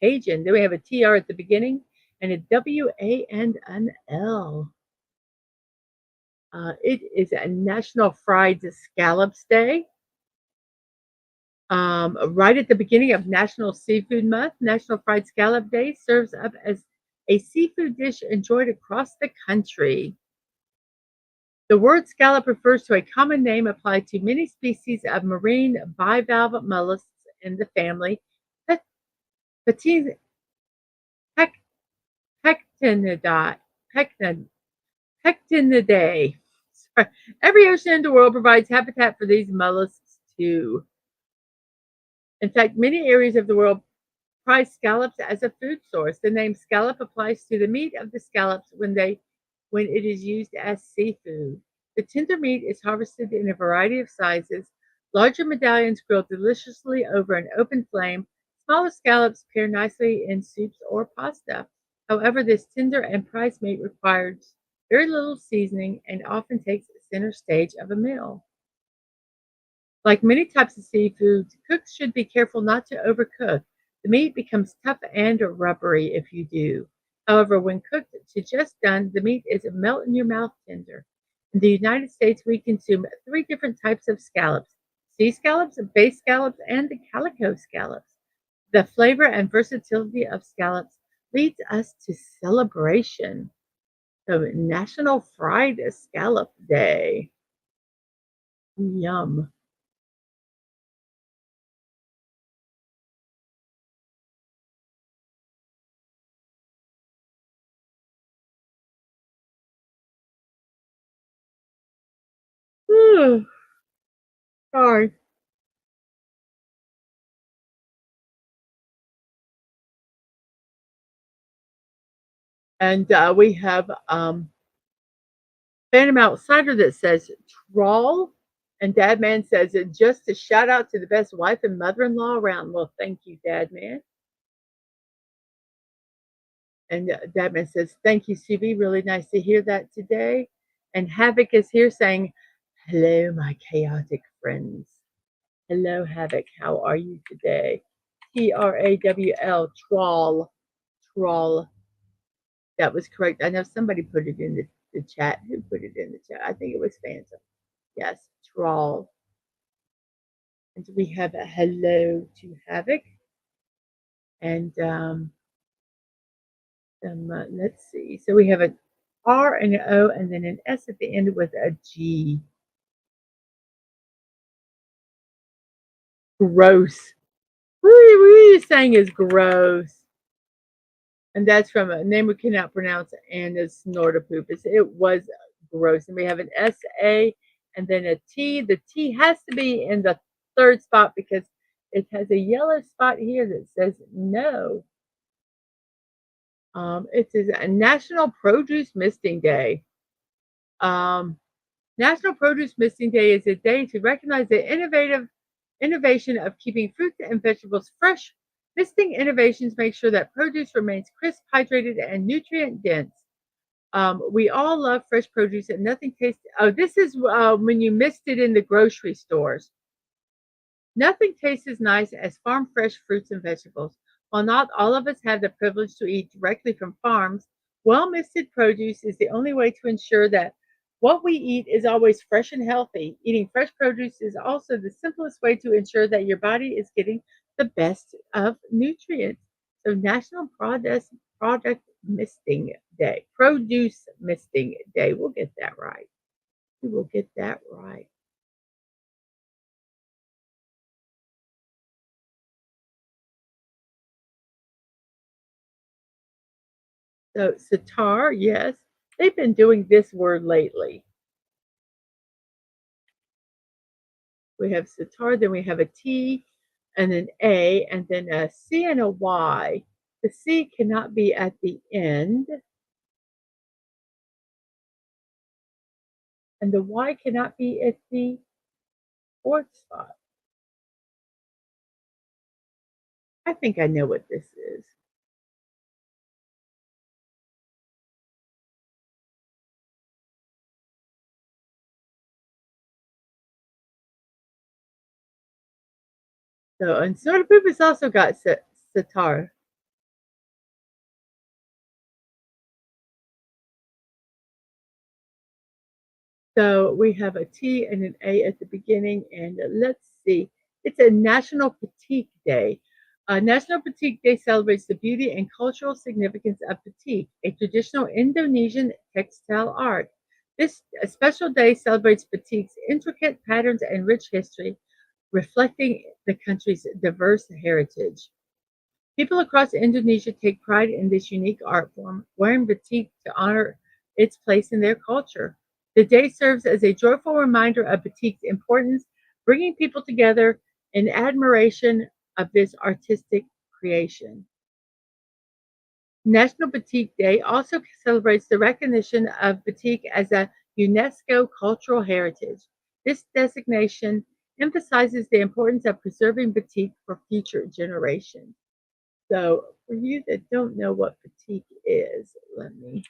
Cajun. Then we have a TR at the beginning and a WA and an L. It is a National Fried Scallops Day. Right at the beginning of National Seafood Month, National Fried Scallop Day serves up as a seafood dish enjoyed across the country. The word scallop refers to a common name applied to many species of marine bivalve mollusks in the family Pectinidae. Pec- Pectinidae. Pectin- Pectinidae. Sorry. Every ocean in the world provides habitat for these mollusks too. In fact, many areas of the world prize scallops as a food source. The name scallop applies to the meat of the scallops when it is used as seafood. The tender meat is harvested in a variety of sizes. Larger medallions grilled deliciously over an open flame. Smaller scallops pair nicely in soups or pasta. However, this tender and prized meat requires very little seasoning and often takes center stage of a meal. Like many types of seafood, cooks should be careful not to overcook. The meat becomes tough and rubbery if you do. However, when cooked to just done, the meat is melt in your mouth tender. In the United States, we consume three different types of scallops: sea scallops, bay scallops, and the calico scallops. The flavor and versatility of scallops leads us to celebration. So, National Fried Scallop Day. Yum. Sorry. And we have Phantom Outsider that says trawl. And Dadman says just a shout out to the best wife and mother in law around. Well, thank you, Dadman. And Dadman says, thank you, CB. Really nice to hear that today. And Havoc is here saying, hello, my chaotic friends. Hello, Havoc. How are you today? TRAWL, trawl, trawl. That was correct. I know somebody put it in the chat. Who put it in the chat? I think it was Phantom. Yes, trawl. And we have a hello to Havoc. And let's see. So we have an R and an O and then an S at the end with a G. Gross. What are you saying is gross? And that's from a name we cannot pronounce and a snortopoopas. It was gross. And we have an SA and then a T. The T has to be in the third spot because it has a yellow spot here that says no. It is a National Produce Misting Day. Um, National Produce Misting Day is a day to recognize the innovation of keeping fruits and vegetables fresh. Misting innovations make sure that produce remains crisp, hydrated, and nutrient dense. We all love fresh produce, and nothing tastes. Oh, this is when you missed it in the grocery stores. Nothing tastes as nice as farm fresh fruits and vegetables. While not all of us have the privilege to eat directly from farms, well misted produce is the only way to ensure that what we eat is always fresh and healthy. Eating fresh produce is also the simplest way to ensure that your body is getting the best of nutrients. So, National Product Misting Day, Produce Misting Day. We'll get that right. We will get that right. So sitar, yes, they've been doing this word lately. We have sitar, then we have a T and an A, and then a C and a Y. The C cannot be at the end, and the Y cannot be at the fourth spot. I think I know what this is. So, and sort of poop has also got sitar. So we have a T and an A at the beginning, and let's see. It's a National Batik Day. National Batik Day celebrates the beauty and cultural significance of batik, a traditional Indonesian textile art. This special day celebrates batik's intricate patterns and rich history, reflecting the country's diverse heritage. People across Indonesia take pride in this unique art form, wearing batik to honor its place in their culture. The day serves as a joyful reminder of batik's importance, bringing people together in admiration of this artistic creation. National Batik Day also celebrates the recognition of batik as a UNESCO cultural heritage. This designation emphasizes the importance of preserving batik for future generations. So, for you that don't know what batik is, let me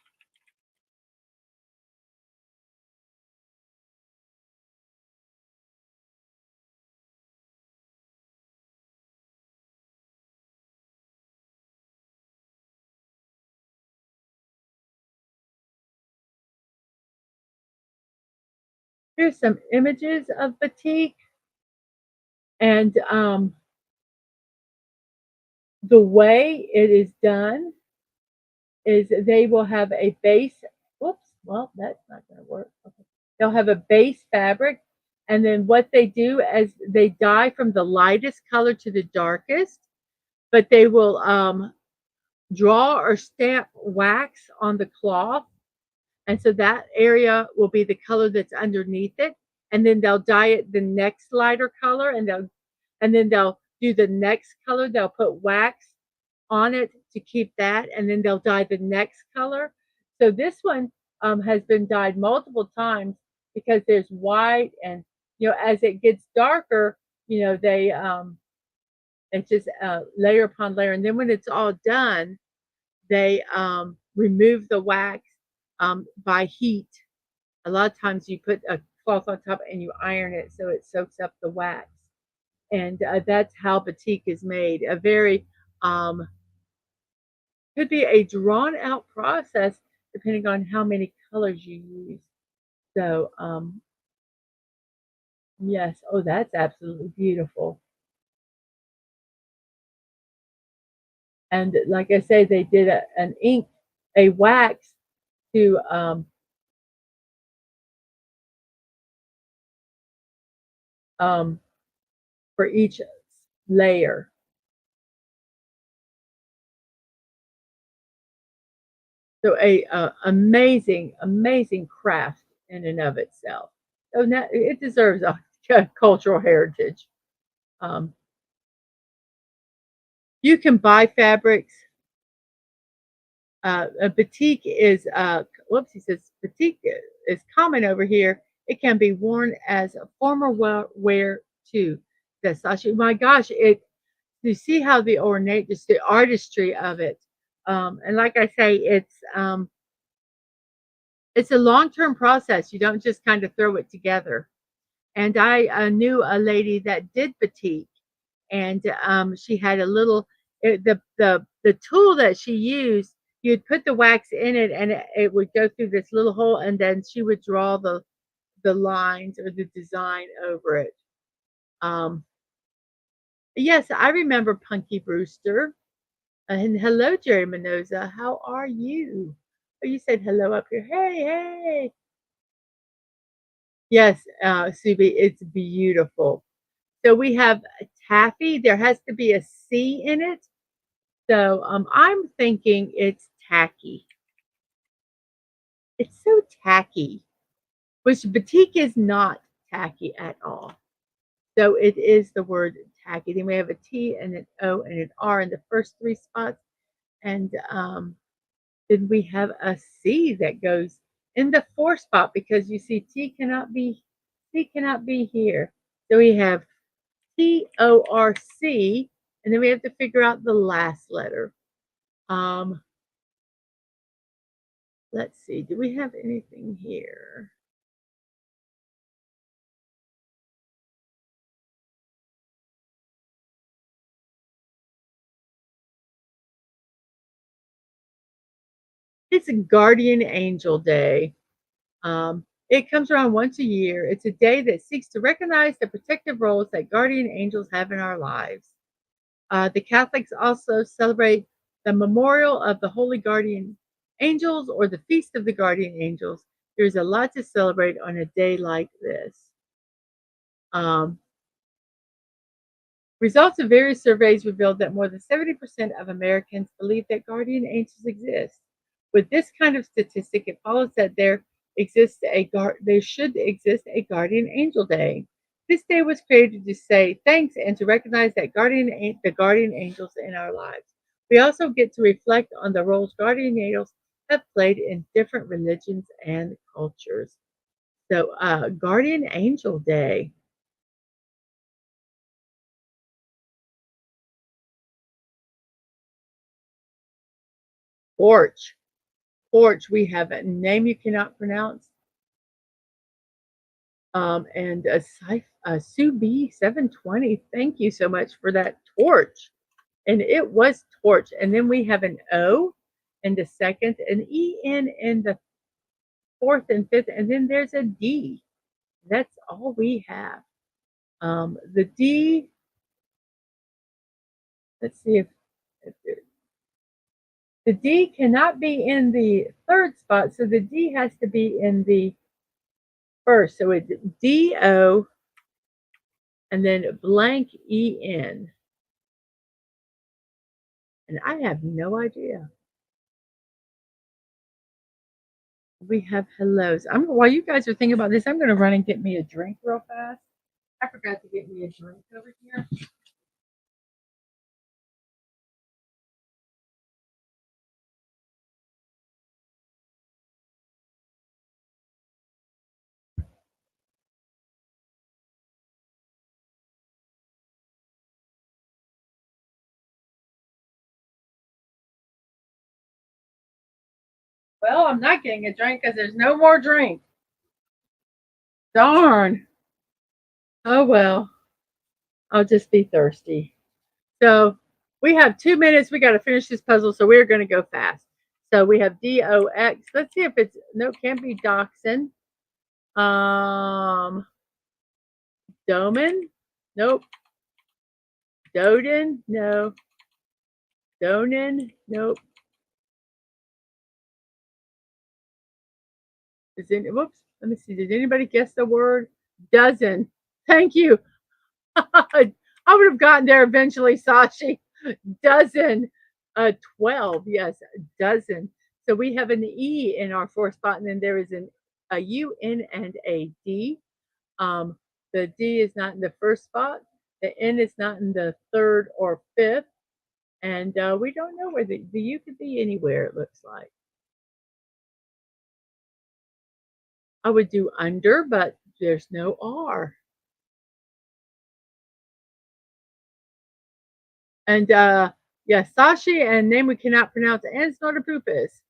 here's some images of batik, and the way it is done is they will have a base. Whoops, well, that's not going to work. Okay. They'll have a base fabric, and then what they do is they dye from the lightest color to the darkest, but they will draw or stamp wax on the cloth. And so that area will be the color that's underneath it. And then they'll dye it the next lighter color, and then they'll do the next color. They'll put wax on it to keep that, and then they'll dye the next color. So this one has been dyed multiple times because there's white, and as it gets darker, it's just layer upon layer, and then when it's all done, they remove the wax by heat. A lot of times you put a cloth on top and you iron it so it soaks up the wax. And that's how batik is made. A very could be a drawn out process depending on how many colors you use. So yes, oh, that's absolutely beautiful. And like I say, they did an ink, a wax to um, for each layer. So a amazing, amazing craft in and of itself. So now it deserves a cultural heritage. Um, you can buy fabrics. A batik is whoops. He says batik is common over here. It can be worn as a formal wear too. That's Sashi. My gosh, it. You see how the ornate, just the artistry of it. And like I say, it's a long term process. You don't just kind of throw it together. And I knew a lady that did batik, and she had a little the tool that she used. You'd put the wax in it, and it would go through this little hole, and then she would draw the lines or the design over it. Um, yes, I remember Punky Brewster. And hello, Jerry Minoza. How are you? Oh, you said hello up here. Hey, hey. Yes, Subi, it's beautiful. So we have a taffy. There has to be a C in it. So I'm thinking it's tacky. It's so tacky, which batik is not tacky at all. So it is the word tacky. Then we have a T and an O and an R in the first three spots. And then we have a C that goes in the fourth spot because you see T cannot be here. So we have TORC, and then we have to figure out the last letter. Um, let's see, do we have anything here? It's a guardian angel day. It comes around once a year. It's a day that seeks to recognize the protective roles that guardian angels have in our lives. The Catholics also celebrate the memorial of the Holy Guardian Angels or the Feast of the Guardian Angels. There's a lot to celebrate on a day like this. Um, Results of various surveys revealed that more than 70% of Americans believe that guardian angels exist. With this kind of statistic, it follows that there should exist a guardian angel day. This day was created to say thanks and to recognize that the guardian angels in our lives. We also get to reflect on the roles guardian angels have played in different religions and cultures. So, Guardian Angel Day. Porch. Porch, we have a name you cannot pronounce, and Sue B 720. Thank you so much for that torch, and it was torch. And then we have an O in the second, an EN in the fourth and fifth, and then there's a D. That's all we have. The D. Let's see if the D cannot be in the third spot, so the D has to be in the first. So it's DO and then blank EN. And I have no idea. We have hellos. While you guys are thinking about this, I'm going to run and get me a drink real fast. I forgot to get me a drink over here. Well, I'm not getting a drink because there's no more drink. Darn. Oh well. I'll just be thirsty. So we have 2 minutes. We got to finish this puzzle, so we're going to go fast. So we have DOX. Let's see if it's no, can't be Dachshund. Doman? Nope. Doden? No. Donan? Nope. Whoops. Let me see. Did anybody guess the word? Dozen. Thank you. I would have gotten there eventually, Sashi. Dozen. 12. Yes, dozen. So we have an E in our fourth spot, and then there is a U, N, and a D. The D is not in the first spot. The N is not in the third or fifth. And we don't know where the U could be anywhere, it looks like. I would do under, but there's no R. And yeah, Sashi and name we cannot pronounce, and it's not a poopus.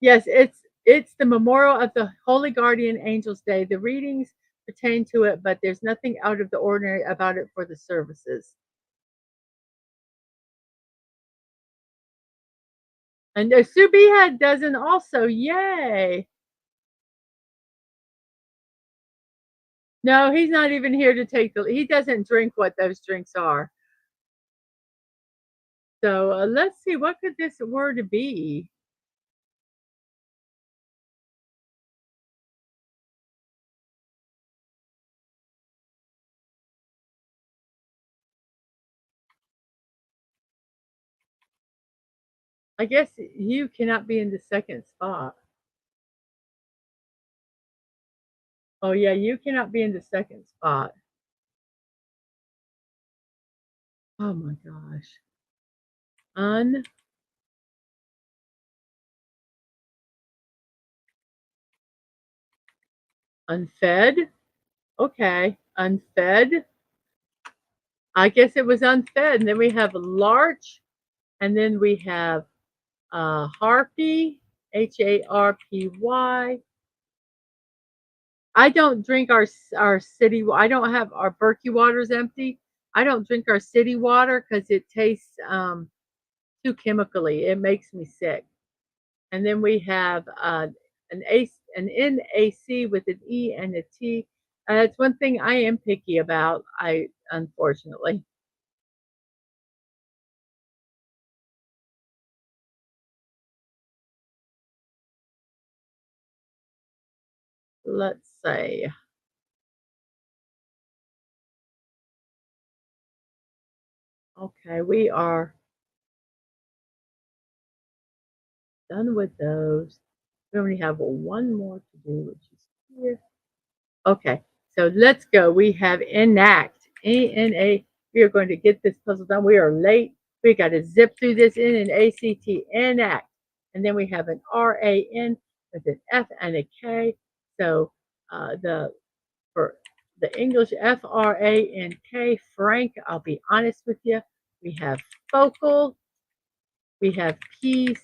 Yes, it's the memorial of the Holy Guardian Angels Day. The readings pertain to it, but there's nothing out of the ordinary about it for the services. And Subi had dozen also. Yay! No, he's not even here to take the. He doesn't drink what those drinks are. So let's see, what could this word be? I guess you cannot be in the second spot. Oh, yeah, you cannot be in the second spot. Oh my gosh. Un unfed? Okay, unfed. I guess it was unfed, and then we have larch, and then we have, harpy, Harpy. I don't drink our city I don't have our Berkey water's empty. I don't drink our city water because it tastes, too chemically. It makes me sick. And then we have, an NAC with an E and a T. It's one thing I am picky about, I unfortunately. Let's say, okay, we are done with those. We only have one more to do, which is here. Okay, so let's go. We have enact, ENA. We are going to get this puzzle done. We are late. We got to zip through this N and ACT, enact. And then we have an RAN with an F and a K. So the for the English FRANK, Frank, I'll be honest with you. We have focal, we have peace,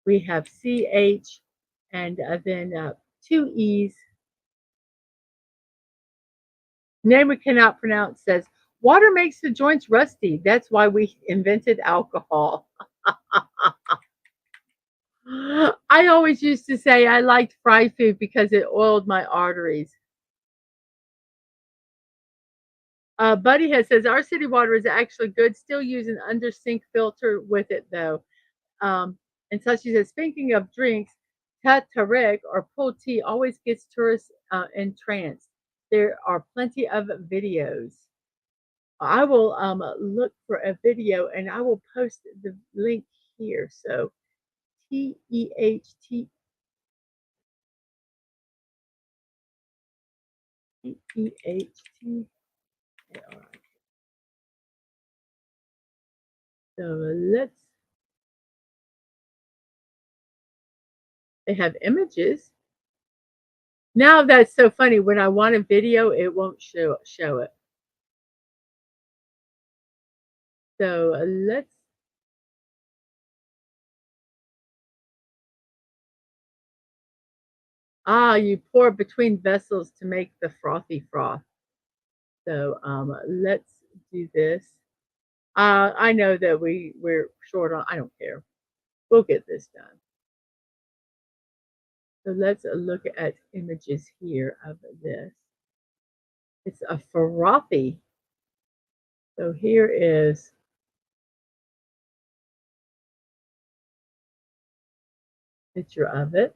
we have CH, and then two E's. Name we cannot pronounce says, water makes the joints rusty. That's why we invented alcohol. I always used to say I liked fried food because it oiled my arteries. Buddy has says our city water is actually good. Still use an under sink filter with it though. And so she says, speaking of drinks, Tatareg or pull tea always gets tourists entranced. There are plenty of videos. I will look for a video and I will post the link here. So TEHT. So let's, they have images. Now that's so funny. When I want a video, it won't show it. So let's, you pour between vessels to make the frothy froth. So let's do this. I know that we're short on. I don't care. We'll get this done. So let's look at images here of this. It's a frothy. So here is a picture of it.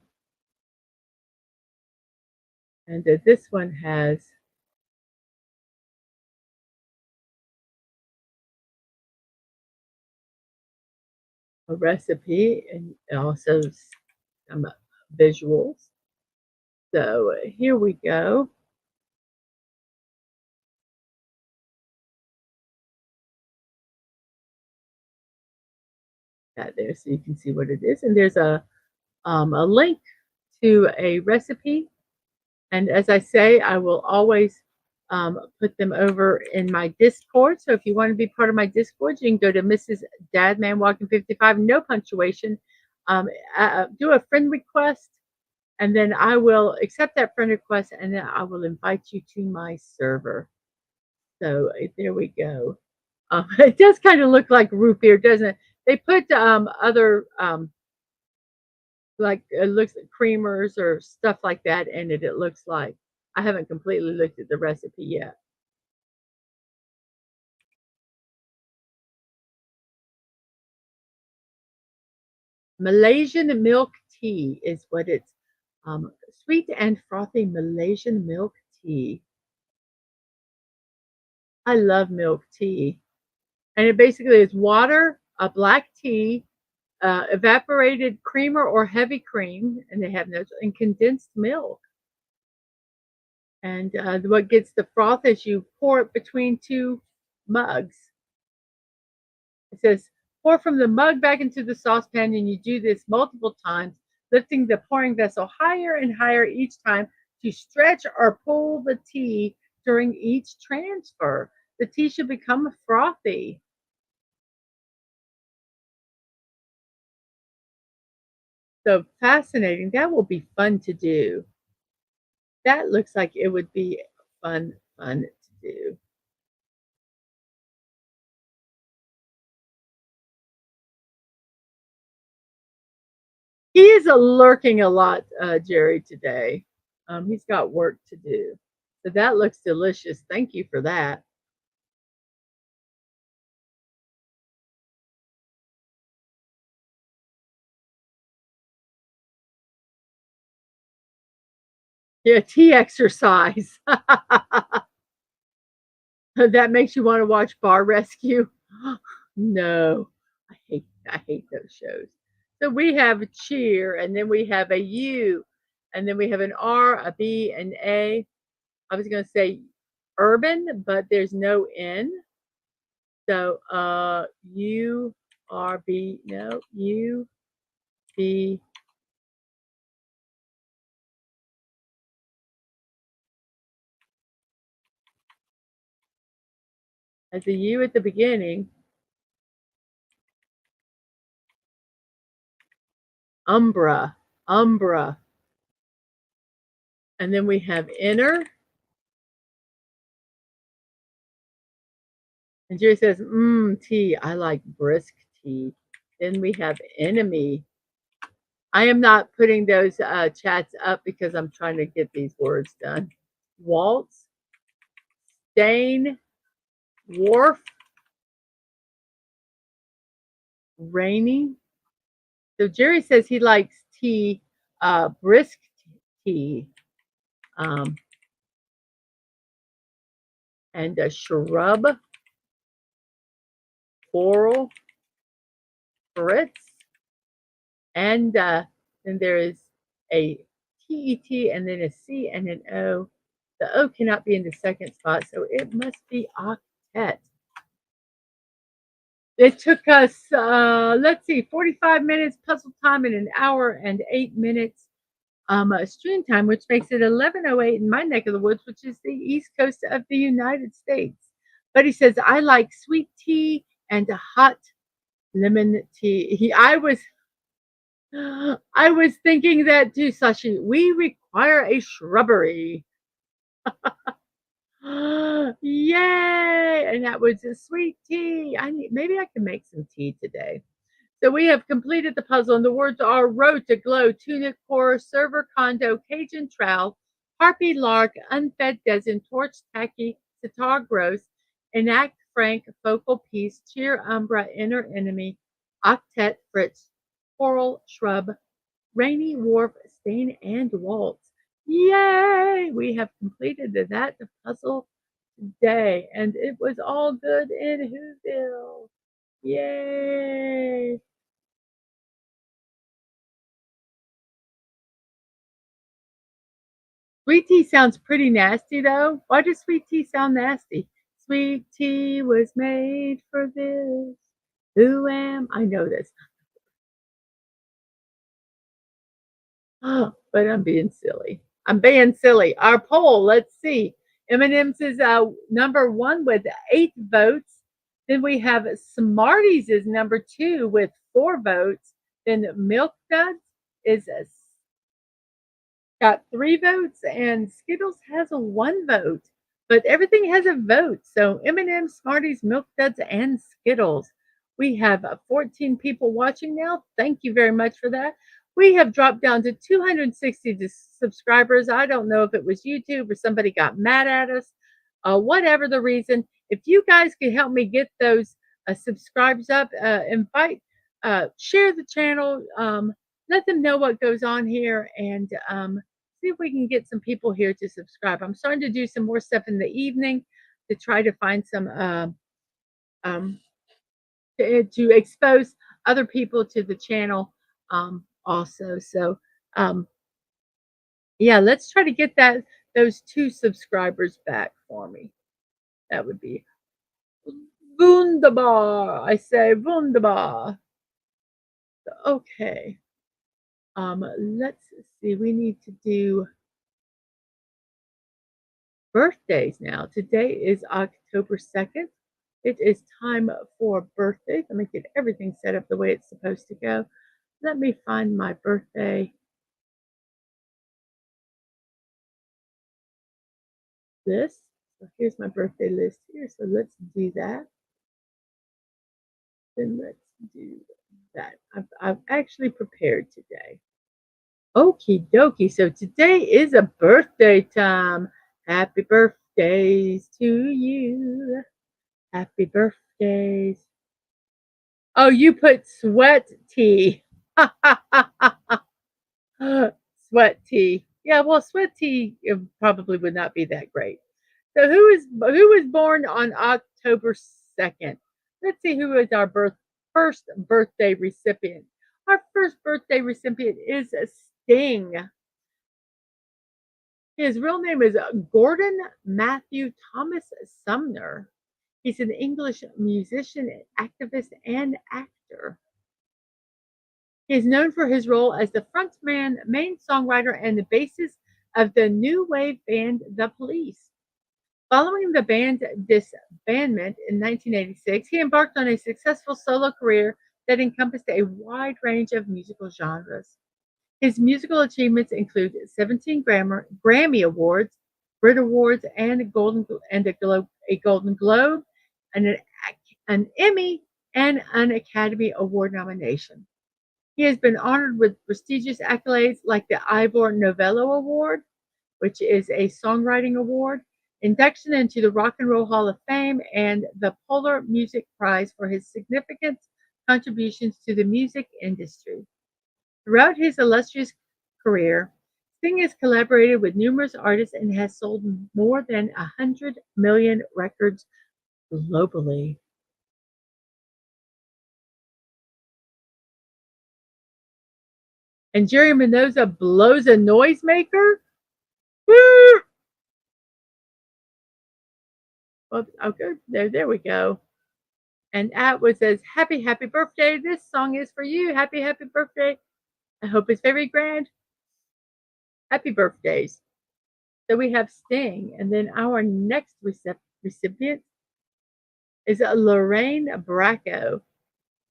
And this one has a recipe and also some visuals. So here we go. Got there so you can see what it is. And there's a link to a recipe. And as I say, I will always put them over in my Discord. So if you want to be part of my Discord, you can go to Mrs.DadmanWalking55, no punctuation. Do a friend request, and then I will accept that friend request, and then I will invite you to my server. So there we go. It does kind of look like root beer, doesn't it? They put other like it looks like creamers or stuff like that in it. It looks like I haven't completely looked at the recipe yet. Malaysian milk tea is what it's sweet and frothy Malaysian milk tea. I love milk tea. And it basically is water, a black tea, evaporated creamer or heavy cream, and they have those, and condensed milk. And what gets the froth is you pour it between two mugs. It says, pour from the mug back into the saucepan, and you do this multiple times, lifting the pouring vessel higher and higher each time to stretch or pull the tea during each transfer. The tea should become frothy. So fascinating. That will be fun to do. That looks like it would be fun to do. He is lurking a lot, Jerry, today. He's got work to do. So that looks delicious. Thank you for that. Yeah, tea exercise. That makes you want to watch Bar Rescue. No, I hate those shows. So we have a cheer, and then we have a U, and then we have an R, a B, and A. I was going to say urban, but there's no N. So U R B, no, U B. As a U at the beginning. Umbra, umbra. And then we have inner. And Jerry says, tea. I like brisk tea. Then we have enemy. I am not putting those chats up because I'm trying to get these words done. Waltz, stain, wharf, rainy. So Jerry says he likes tea, brisk tea, um, and a shrub, floral, Fritz, and then there is a TET and then a C and an O. The O cannot be in the second spot, so it must be octet. It took us, let's see, 45 minutes puzzle time and an hour and 8 minutes stream time, which makes it 11:08 in my neck of the woods, which is the east coast of the United States. But he says, I like sweet tea and a hot lemon tea. I was thinking that too, Sashi. We require a shrubbery. Yay! And that was a sweet tea. Maybe I can make some tea today. So we have completed the puzzle, and the words are road to glow, tunic core, server condo, Cajun trowel, harpy lark, unfed dozen, torch tacky, sitar gross, enact frank, focal piece, cheer umbra, inner enemy, octet fritz, coral shrub, rainy wharf, stain, and waltz. Yay! We have completed that puzzle today, and it was all good in Whoville. Yay! Sweet tea sounds pretty nasty, though. Why does sweet tea sound nasty? Sweet tea was made for this. Who am I? Know this. But I'm being silly. I'm being silly. Our poll, let's see. M&M's is number one with 8 votes. Then we have Smarties is number 2 with 4 votes. Then Milk Duds is got 3 votes, and Skittles has a 1 vote. But everything has a vote. So M&M, Smarties, Milk Duds, and Skittles. We have 14 people watching now. Thank you very much for that. We have dropped down to 260 subscribers. I don't know if it was YouTube or somebody got mad at us. Whatever the reason, if you guys could help me get those subscribes up, invite, share the channel, let them know what goes on here, and see if we can get some people here to subscribe. I'm starting to do some more stuff in the evening to try to find some um, to expose other people to the channel also. So um, yeah, let's try to get those 2 subscribers back for me. That would be wunderbar. I say wunderbar. Okay. Let's see. We need to do birthdays now. Today is October 2nd. It is time for birthdays. Let me get everything set up the way it's supposed to go. Let me find my birthday list. So here's my birthday list here. So let's do that. Then let's do that. I've actually prepared today. Okie dokie. So today is a birthday time. Happy birthdays to you. Happy birthdays. Oh, you put sweat tea. Sweat tea. Yeah, well, sweat tea probably would not be that great. So who was born on October 2nd? Let's see who is our first birthday recipient. Our first birthday recipient is Sting. His real name is Gordon Matthew Thomas Sumner. He's an English musician, activist, and actor. He is known for his role as the frontman, main songwriter, and the bassist of the new wave band The Police. Following the band's disbandment in 1986, he embarked on a successful solo career that encompassed a wide range of musical genres. His musical achievements include 17 Grammy Awards, Brit Awards, and a Golden Globe, and an Emmy, and an Academy Award nomination. He has been honored with prestigious accolades like the Ivor Novello Award, which is a songwriting award, induction into the Rock and Roll Hall of Fame, and the Polar Music Prize for his significant contributions to the music industry. Throughout his illustrious career, Sting has collaborated with numerous artists and has sold more than 100 million records globally. And Jerry Mendoza blows a noisemaker. Woo! Well, okay, there we go. And Atwood says, happy birthday. This song is for you. Happy birthday. I hope it's very grand. Happy birthdays. So we have Sting. And then our next recipient is Lorraine Bracco,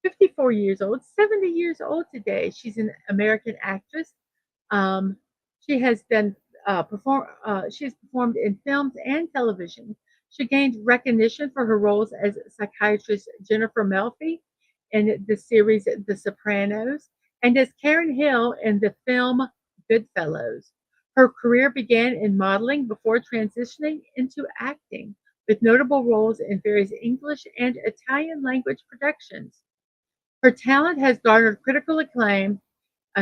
54 years old, 70 years old today. She's an American actress. Um, she has been she has performed in films and television. She gained recognition for her roles as psychiatrist Jennifer Melfi in the series The Sopranos and as Karen Hill in the film Goodfellas. Her career began in modeling before transitioning into acting, with notable roles in various English and Italian language productions. Her talent has garnered critical acclaim.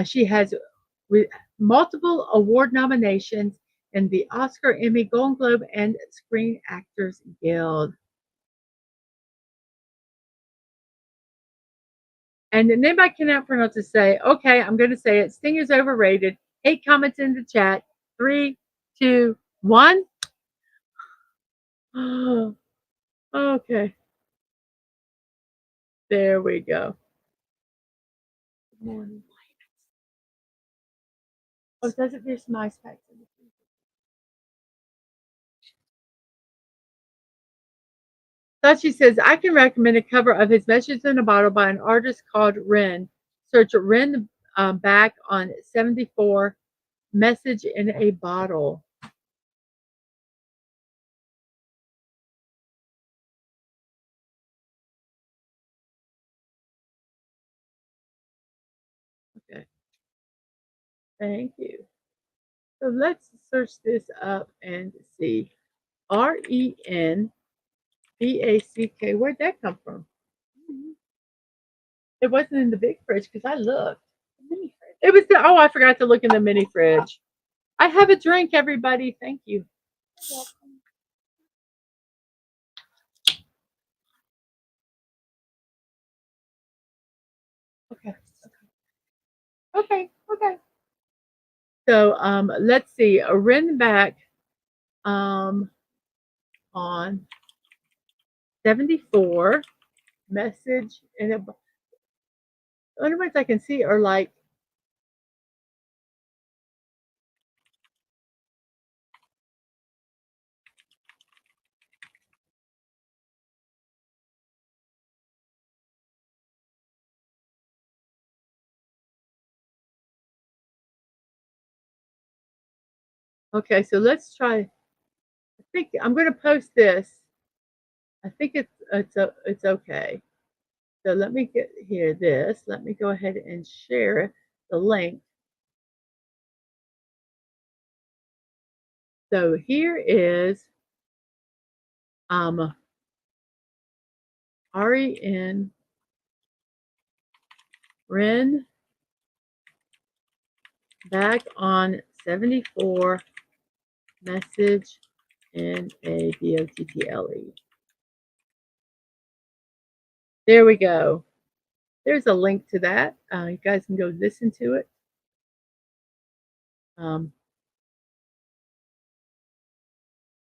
She has multiple award nominations in the Oscar, Emmy, Golden Globe, and Screen Actors Guild. And then anybody cannot pronounce to say, okay, I'm going to say it. Sting is overrated. 8 comments in the chat. 3, 2, 1. Okay. There we go. Good morning. Oh, does it? There's some ice packs in the freezer. Sachi says, I can recommend a cover of his Message in a Bottle by an artist called Ren. Search Ren back on 74, Message in a Bottle. Okay. Thank you. So let's search this up and see. Renback. Where'd that come from? It wasn't in the big fridge because I looked. It was oh, I forgot to look in the mini fridge. I have a drink, everybody. Thank you. Okay. Okay. Okay. So let's see. A Ren back um on 74 message and the only ones I can see are like okay, so let's try. I think I'm going to post this. I think it's okay. So let me get here this. Let me go ahead and share the link. So here is um REN Ren back on 74 message in a BOTTLE. There we go. There's a link to that. You guys can go listen to it. Um,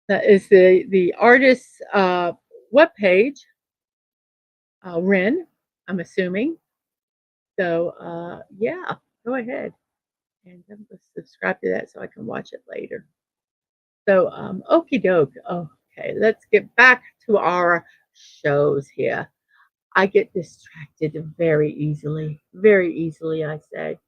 that is the artist's webpage, Ren, I'm assuming. So, yeah, go ahead and subscribe to that so I can watch it later. So, okie doke. Okay, let's get back to our shows here. I get distracted very easily, I say.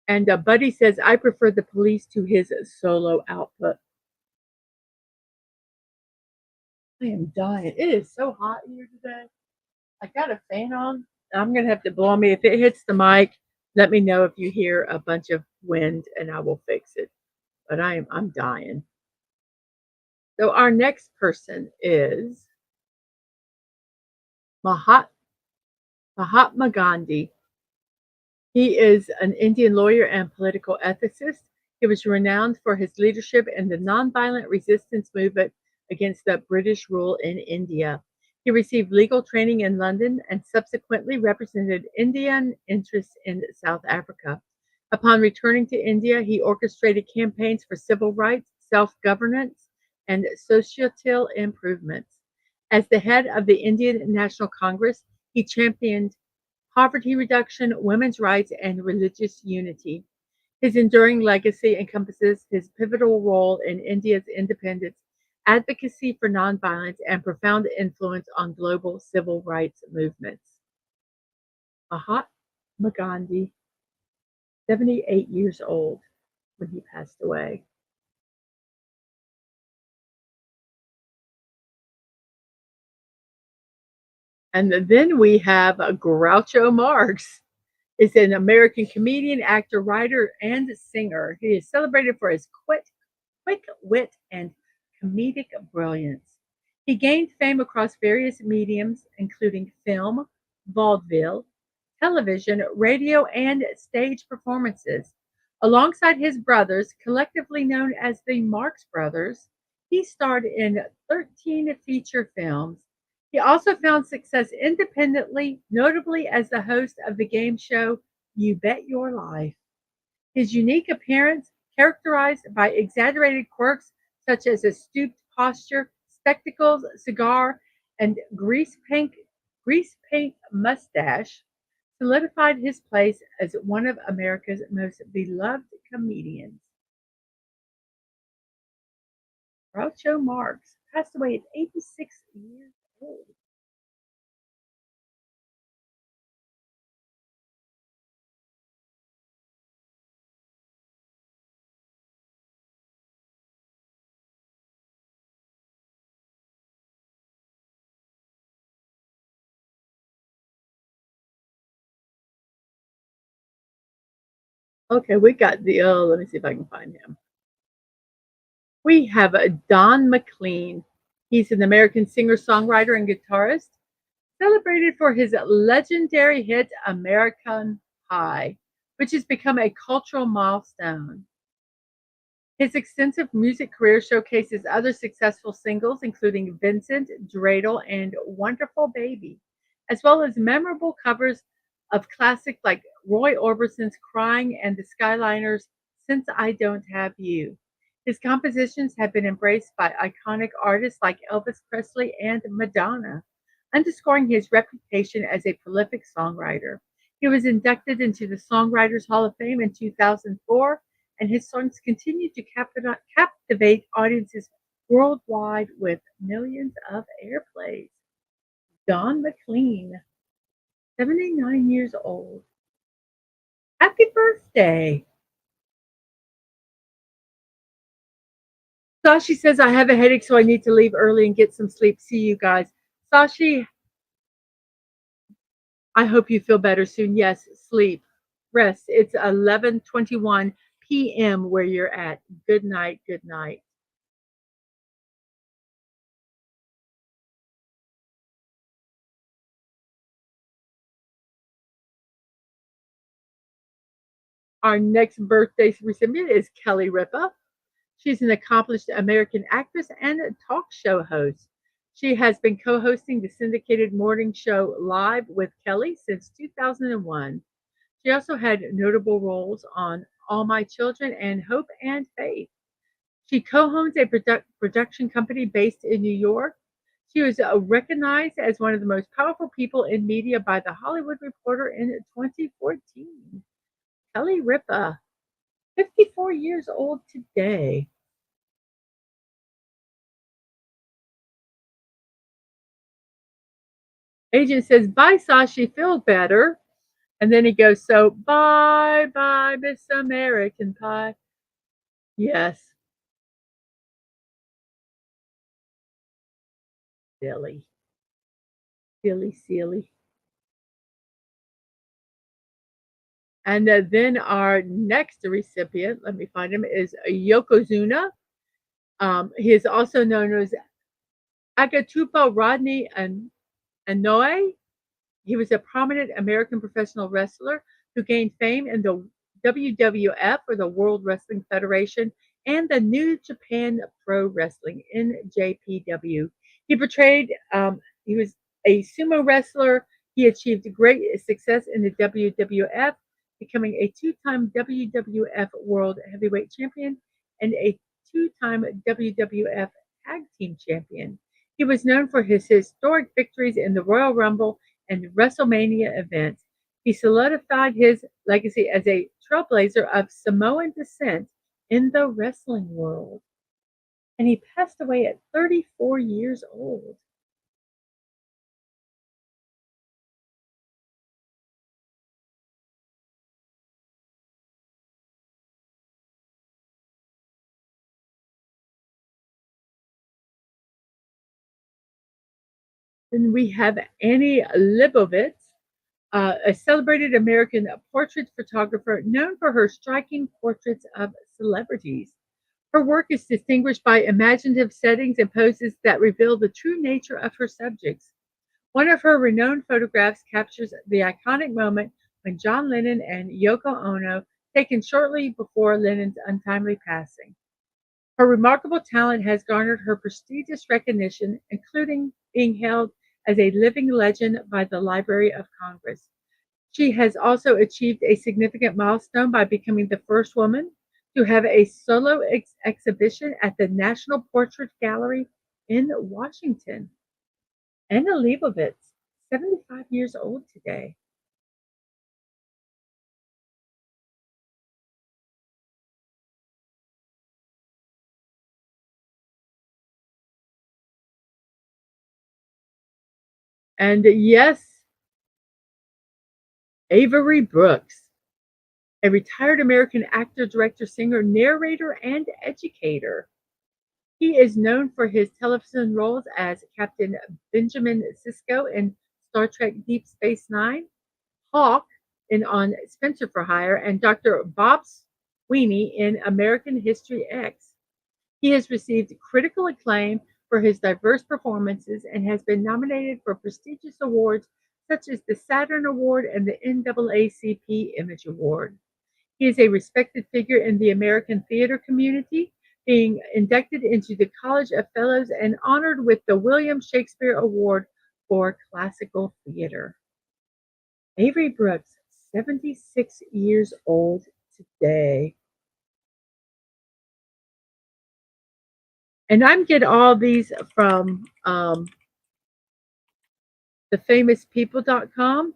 And Buddy says, I prefer the police to his solo output. I am dying. It is so hot here today. I got a fan on. I'm going to have to blow me. If it hits the mic, let me know if you hear a bunch of wind and I will fix it. But I'm dying. So our next person is Mahatma Gandhi. He is an Indian lawyer and political ethicist. He was renowned for his leadership in the nonviolent resistance movement against the British rule in India. He received legal training in London and subsequently represented Indian interests in South Africa. Upon returning to India, he orchestrated campaigns for civil rights, self governance, and societal improvements. As the head of the Indian National Congress, he championed poverty reduction, women's rights, and religious unity. His enduring legacy encompasses his pivotal role in India's independence, advocacy for nonviolence, and profound influence on global civil rights movements. Mahatma Gandhi, 78 years old when he passed away. And then we have Groucho Marx. Is an American comedian, actor, writer, and singer. He is celebrated for his quick wit and comedic brilliance. He gained fame across various mediums, including film, vaudeville, television, radio, and stage performances. Alongside his brothers, collectively known as the Marx Brothers, he starred in 13 feature films. He also found success independently, notably as the host of the game show You Bet Your Life. His unique appearance, characterized by exaggerated quirks such as a stooped posture, spectacles, cigar, and grease paint mustache, solidified his place as one of America's most beloved comedians. Groucho Marx passed away at 86 years old. Okay, we got the, let me see if I can find him. We have Don McLean. He's an American singer, songwriter, and guitarist, celebrated for his legendary hit American Pie, which has become a cultural milestone. His extensive music career showcases other successful singles, including Vincent, Dreidel, and Wonderful Baby, as well as memorable covers of classics like Roy Orbison's Crying and the Skyliners' Since I Don't Have You. His compositions have been embraced by iconic artists like Elvis Presley and Madonna, underscoring his reputation as a prolific songwriter. He was inducted into the Songwriters Hall of Fame in 2004, and his songs continue to captivate audiences worldwide with millions of airplays. Don McLean, 79 years old. Happy birthday. Sashi says, I have a headache, so I need to leave early and get some sleep. See you guys. Sashi, I hope you feel better soon. Yes, sleep, rest. It's 11:21 p.m. where you're at. Good night. Good night. Our next birthday recipient is Kelly Ripa. She's an accomplished American actress and talk show host. She has been co hosting the syndicated morning show Live with Kelly since 2001. She also had notable roles on All My Children and Hope and Faith. She co owns a production company based in New York. She was recognized as one of the most powerful people in media by The Hollywood Reporter in 2014. Kelly Ripa, 54 years old today. Agent says, bye, Sashi, feel better. And then he goes, so bye, bye, Miss American Pie. Yes, silly, silly, silly. And then our next recipient, let me find him, is Yokozuna. He is also known as Agatupa Rodney Anoa'i. He was a prominent American professional wrestler who gained fame in the WWF, or the World Wrestling Federation, and the New Japan Pro Wrestling (NJPW). He was a sumo wrestler. He achieved great success in the WWF, becoming a two-time WWF World Heavyweight Champion and a two-time WWF Tag Team Champion. He was known for his historic victories in the Royal Rumble and WrestleMania events. He solidified his legacy as a trailblazer of Samoan descent in the wrestling world. And he passed away at 34 years old. Then we have Annie Leibovitz, a celebrated American portrait photographer known for her striking portraits of celebrities. Her work is distinguished by imaginative settings and poses that reveal the true nature of her subjects. One of her renowned photographs captures the iconic moment when John Lennon and Yoko Ono, taken shortly before Lennon's untimely passing. Her remarkable talent has garnered her prestigious recognition, including being hailed as a living legend by the Library of Congress. She has also achieved a significant milestone by becoming the first woman to have a solo exhibition at the National Portrait Gallery in Washington. Anna Leibovitz, 75 years old today. And yes, Avery Brooks, a retired American actor, director, singer, narrator, and educator. He is known for his television roles as Captain Benjamin Sisko in Star Trek Deep Space Nine, Hawk in On Spencer for Hire, and Dr. Bob Sweeney in American History X. He has received critical acclaim for his diverse performances and has been nominated for prestigious awards such as the Saturn Award and the NAACP Image Award. He is a respected figure in the American theater community, being inducted into the College of Fellows and honored with the William Shakespeare Award for Classical Theater. Avery Brooks, 76 years old today. And I'm getting all these from thefamouspeople.com.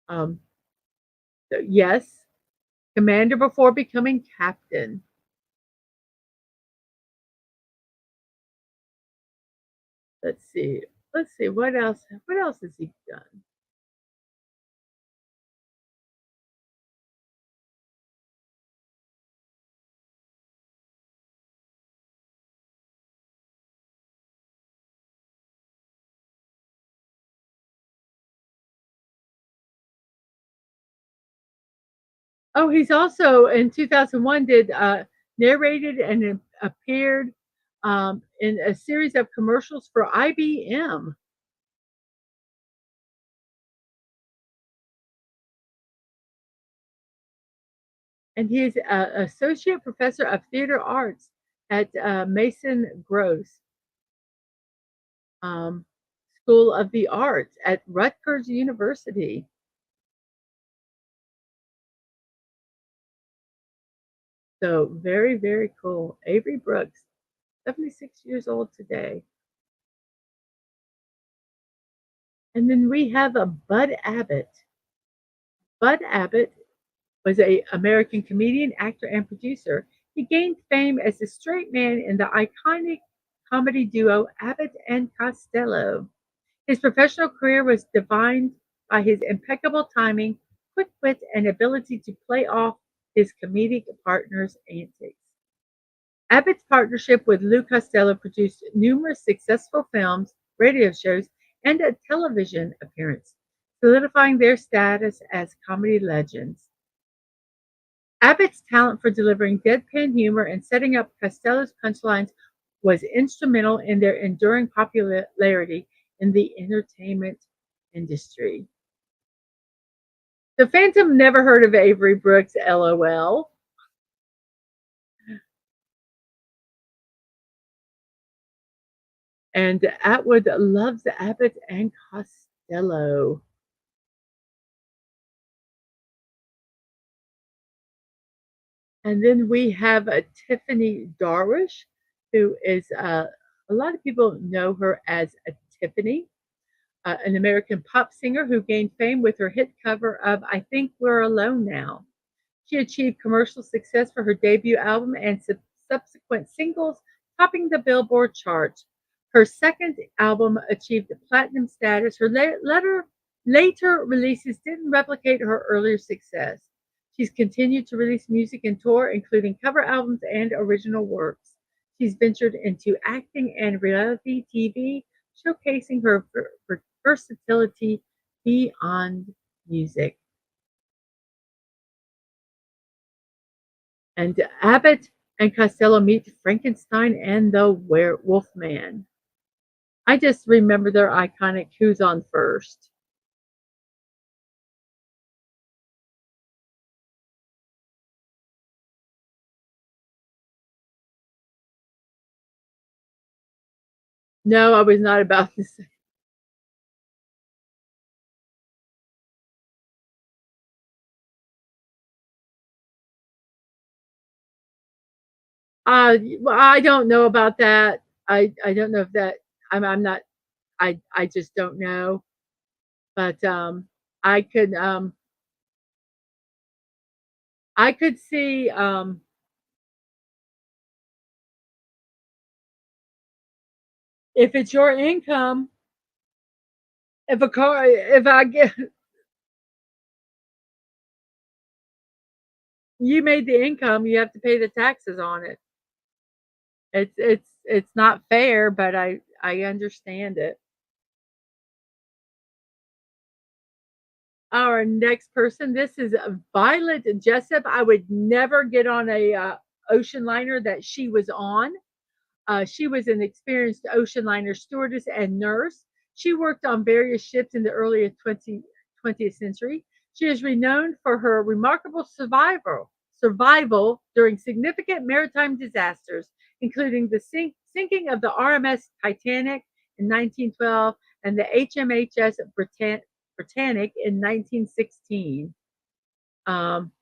Um, so yes, commander before becoming captain. Let's see. Let's see what else. What else has he done? Oh, he's also in 2001 did narrated and appeared in a series of commercials for IBM. And he's an associate professor of theater arts at Mason Gross um, School of the Arts at Rutgers University. So very, very cool. Avery Brooks, 76 years old today. And then we have a Bud Abbott. Bud Abbott was an American comedian, actor, and producer. He gained fame as the straight man in the iconic comedy duo Abbott and Costello. His professional career was defined by his impeccable timing, quick wit, and ability to play off his comedic partner's antics. Abbott's partnership with Lou Costello produced numerous successful films, radio shows, and a television appearance, solidifying their status as comedy legends. Abbott's talent for delivering deadpan humor and setting up Costello's punchlines was instrumental in their enduring popularity in the entertainment industry. The Phantom never heard of Avery Brooks, LOL. And Atwood loves Abbott and Costello. And then we have Tiffany Darwish, who is a lot of people know her as Tiffany, an American pop singer who gained fame with her hit cover of I Think We're Alone Now. She achieved commercial success for her debut album and subsequent singles, topping the Billboard charts. Her second album achieved platinum status. Her later releases didn't replicate her earlier success. She's continued to release music and tour, including cover albums and original works. She's ventured into acting and reality TV, showcasing her versatility beyond music. And Abbott and Costello meet Frankenstein and the Werewolf Man. I just remember their iconic Who's on First. No, I was not about to say. Well, I don't know about that. I don't know if that I'm not I just don't know. But I could um I could see if it's your income, if I get you made the income, you have to pay the taxes on it. It's not fair, but I understand it. Our next person, this is Violet Jessup. I would never get on a ocean liner that she was on. She was an experienced ocean liner stewardess and nurse. She worked on various ships in the early 20th century. She is renowned for her remarkable survival during significant maritime disasters, including the sinking of the RMS Titanic in 1912 and the HMHS Britannic in 1916. Um,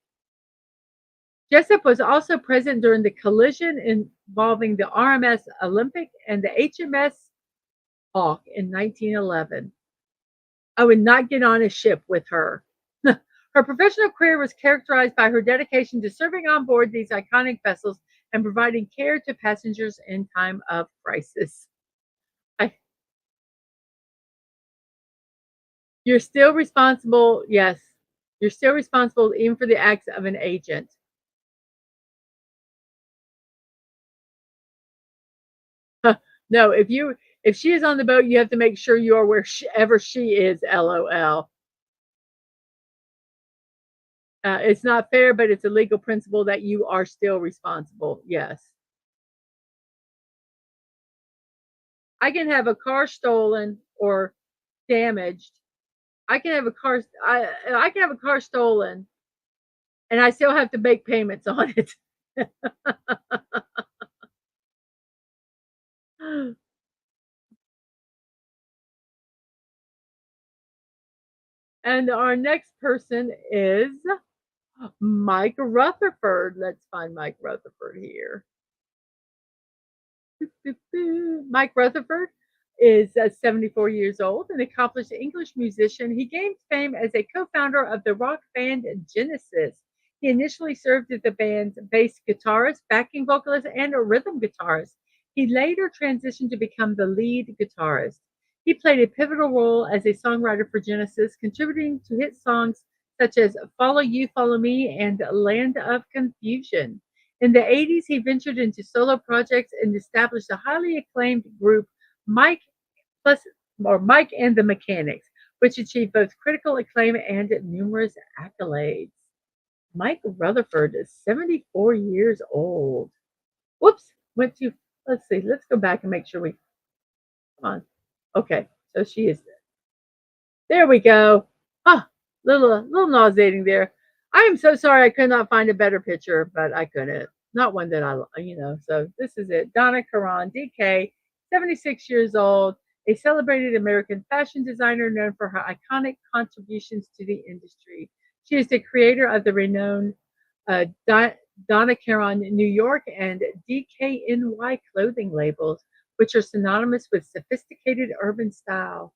Jessup was also present during the collision involving the RMS Olympic and the HMS Hawk in 1911. I would not get on a ship with her. Her professional career was characterized by her dedication to serving on board these iconic vessels and providing care to passengers in time of crisis. I, you're still responsible, yes. You're still responsible even for the acts of an agent. No, if she is on the boat, you have to make sure you are wherever she is. LOL. It's not fair, but it's a legal principle that you are still responsible. Yes, I can have a car stolen or damaged. I can have a car. I can have a car stolen, and I still have to make payments on it. And our next person is Mike Rutherford. Let's find Mike Rutherford here. Mike Rutherford is 74 years old, an accomplished English musician. He gained fame as a co-founder of the rock band Genesis. He initially served as the band's bass guitarist, backing vocalist, and a rhythm guitarist. He later transitioned to become the lead guitarist. He played a pivotal role as a songwriter for Genesis, contributing to hit songs such as Follow You, Follow Me, and Land of Confusion. In the 80s, he ventured into solo projects and established a highly acclaimed group, Mike plus Mike and the Mechanics, which achieved both critical acclaim and numerous accolades. Mike Rutherford is 74 years old. Whoops, went to let's see, let's go back and make sure we come on. Okay, so she is there we go. Ah, little nauseating there. I am so sorry I could not find a better picture, but I couldn't. Not one that So this is it. Donna Karan, DK, 76 years old, a celebrated American fashion designer known for her iconic contributions to the industry. She is the creator of the renowned Donna Karan New York and DKNY clothing labels, which are synonymous with sophisticated urban style.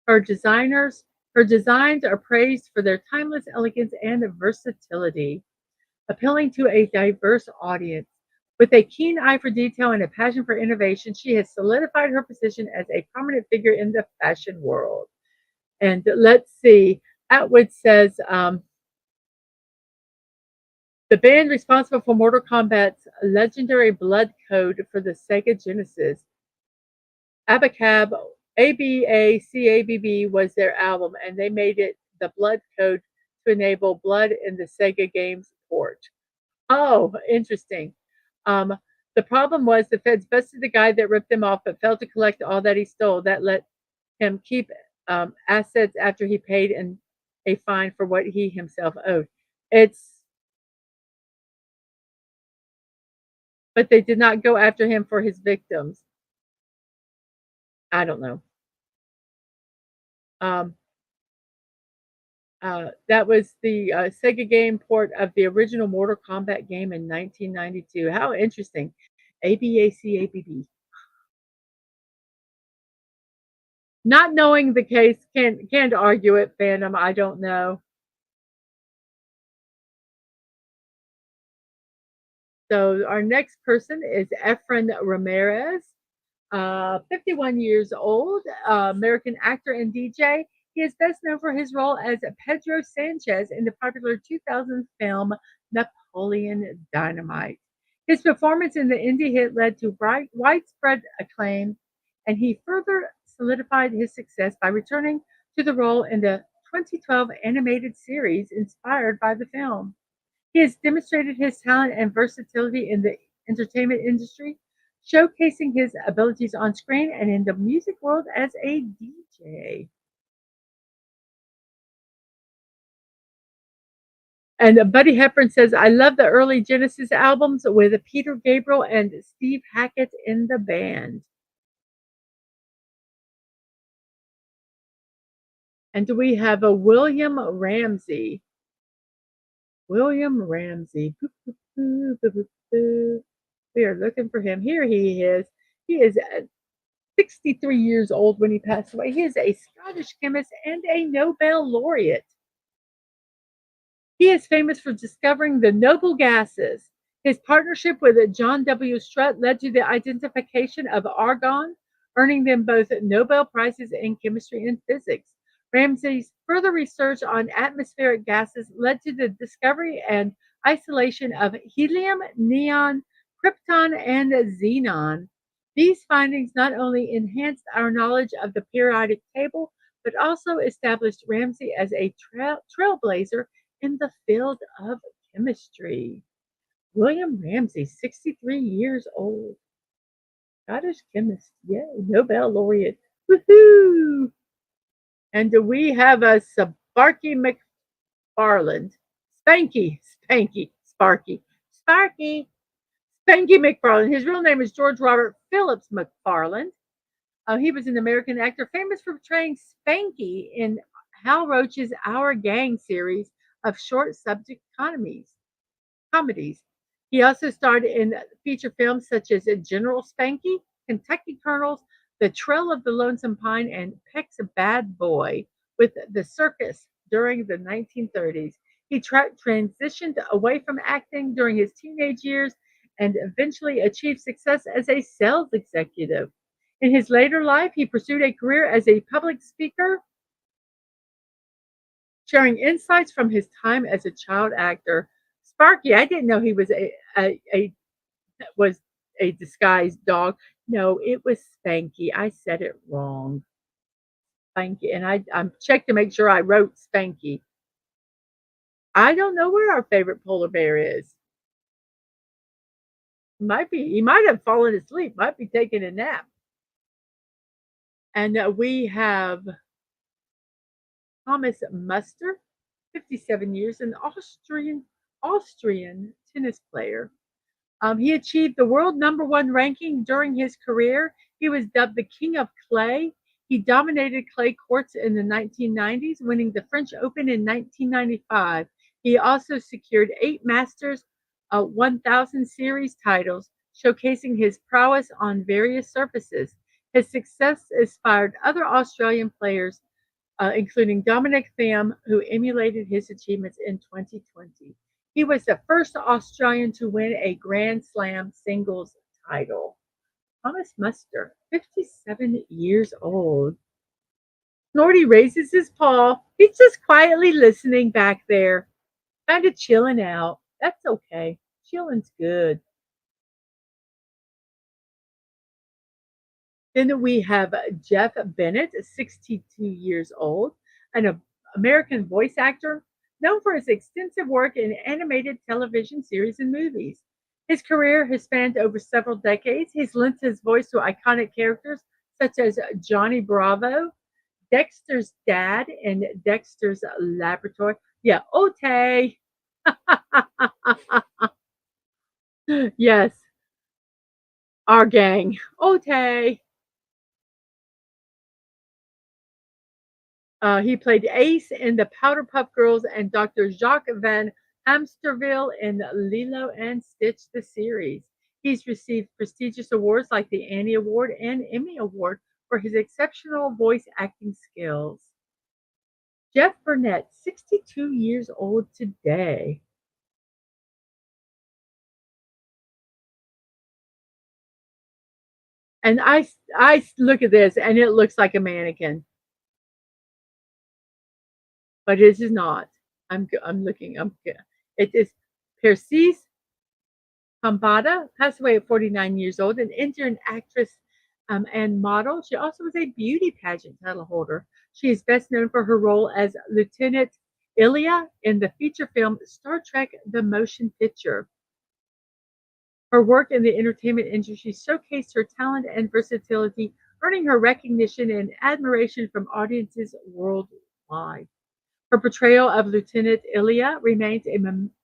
Her designers her designs are praised for their timeless elegance and versatility, appealing to a diverse audience. With a keen eye for detail and a passion for innovation, she has solidified her position as a prominent figure in the fashion world. And let's see, Atwood says the band responsible for Mortal Kombat's legendary blood code for the Sega Genesis, Abacab, ABACABB was their album, and they made it the blood code to enable blood in the Sega games port. Oh, interesting. Um, the problem was the feds busted the guy that ripped him off, but failed to collect all that he stole. That let him keep assets after he paid a fine for what he himself owed. But they did not go after him for his victims. I don't know. Um, that was the Sega game port of the original Mortal Kombat game in 1992. How interesting. ABACABB. Not knowing the case, can't argue it, Phantom. I don't know. So our next person is Efren Ramirez, 51 years old, American actor and DJ. He is best known for his role as Pedro Sanchez in the popular 2000 film Napoleon Dynamite. His performance in the indie hit led to widespread acclaim, and he further solidified his success by returning to the role in the 2012 animated series inspired by the film. He has demonstrated his talent and versatility in the entertainment industry, showcasing his abilities on screen and in the music world as a DJ. And Buddy Hepburn says, I love the early Genesis albums with Peter Gabriel and Steve Hackett in the band. And we have a William Ramsey. William Ramsey. Boo, boo, boo, boo, boo, boo. We are looking for him. Here he is. He is 63 years old when he passed away. He is a Scottish chemist and a Nobel laureate. He is famous for discovering the noble gases. His partnership with John W. Strutt led to the identification of argon, earning them both Nobel Prizes in chemistry and physics. Ramsay's further research on atmospheric gases led to the discovery and isolation of helium, neon, krypton, and xenon. These findings not only enhanced our knowledge of the periodic table, but also established Ramsay as a trailblazer in the field of chemistry. William Ramsay, 63 years old, Scottish chemist, yay, Nobel laureate. Woohoo! And we have a Sparky McFarland. Sparky McFarland. His real name is George Robert Phillips McFarland. He was an American actor famous for portraying Spanky in Hal Roach's Our Gang series of short subject comedies. He also starred in feature films such as General Spanky, Kentucky Colonels, The Trail of the Lonesome Pine, and Peck's Bad Boy with the circus during the 1930s. He transitioned away from acting during his teenage years and eventually achieved success as a sales executive. In his later life, he pursued a career as a public speaker, sharing insights from his time as a child actor. Sparky, I didn't know he was was a disguised dog. No, it was Spanky. I said it wrong. Spanky, and I checked to make sure I wrote Spanky. I don't know where our favorite polar bear is. He might have fallen asleep. Might be taking a nap. And we have Thomas Muster, 57 years, an Austrian tennis player. He achieved the world number one ranking during his career. He was dubbed the King of Clay. He dominated clay courts in the 1990s, winning the French Open in 1995. He also secured 8 Masters 1000 Series titles, showcasing his prowess on various surfaces. His success inspired other Australian players, including Dominic Thiem, who emulated his achievements in 2020. He was the first Australian to win a Grand Slam singles title. Thomas Muster, 57 years old. Snorty raises his paw. He's just quietly listening back there, kind of chilling out. That's okay. Chilling's good. Then we have Jeff Bennett, 62 years old, an American voice actor known for his extensive work in animated television series and movies. His career has spanned over several decades. He's lent his voice to iconic characters such as Johnny Bravo, Dexter's dad in Dexter's Laboratory. Yeah, Otay. Yes, our gang. Otay. He played Ace in the Powderpuff Girls and Dr. Jacques Van Amsterville in Lilo and Stitch, the series. He's received prestigious awards like the Annie Award and Emmy Award for his exceptional voice acting skills. Jeff Burnett, 62 years old today. And I look at this and it looks like a mannequin, but it is not. I'm looking. It is Persis Kambata, passed away at 49 years old, an Indian actress and model. She also was a beauty pageant title holder. She is best known for her role as Lieutenant Ilia in the feature film Star Trek: The Motion Picture. Her work in the entertainment industry showcased her talent and versatility, earning her recognition and admiration from audiences worldwide. Her portrayal of Lieutenant Ilya remains a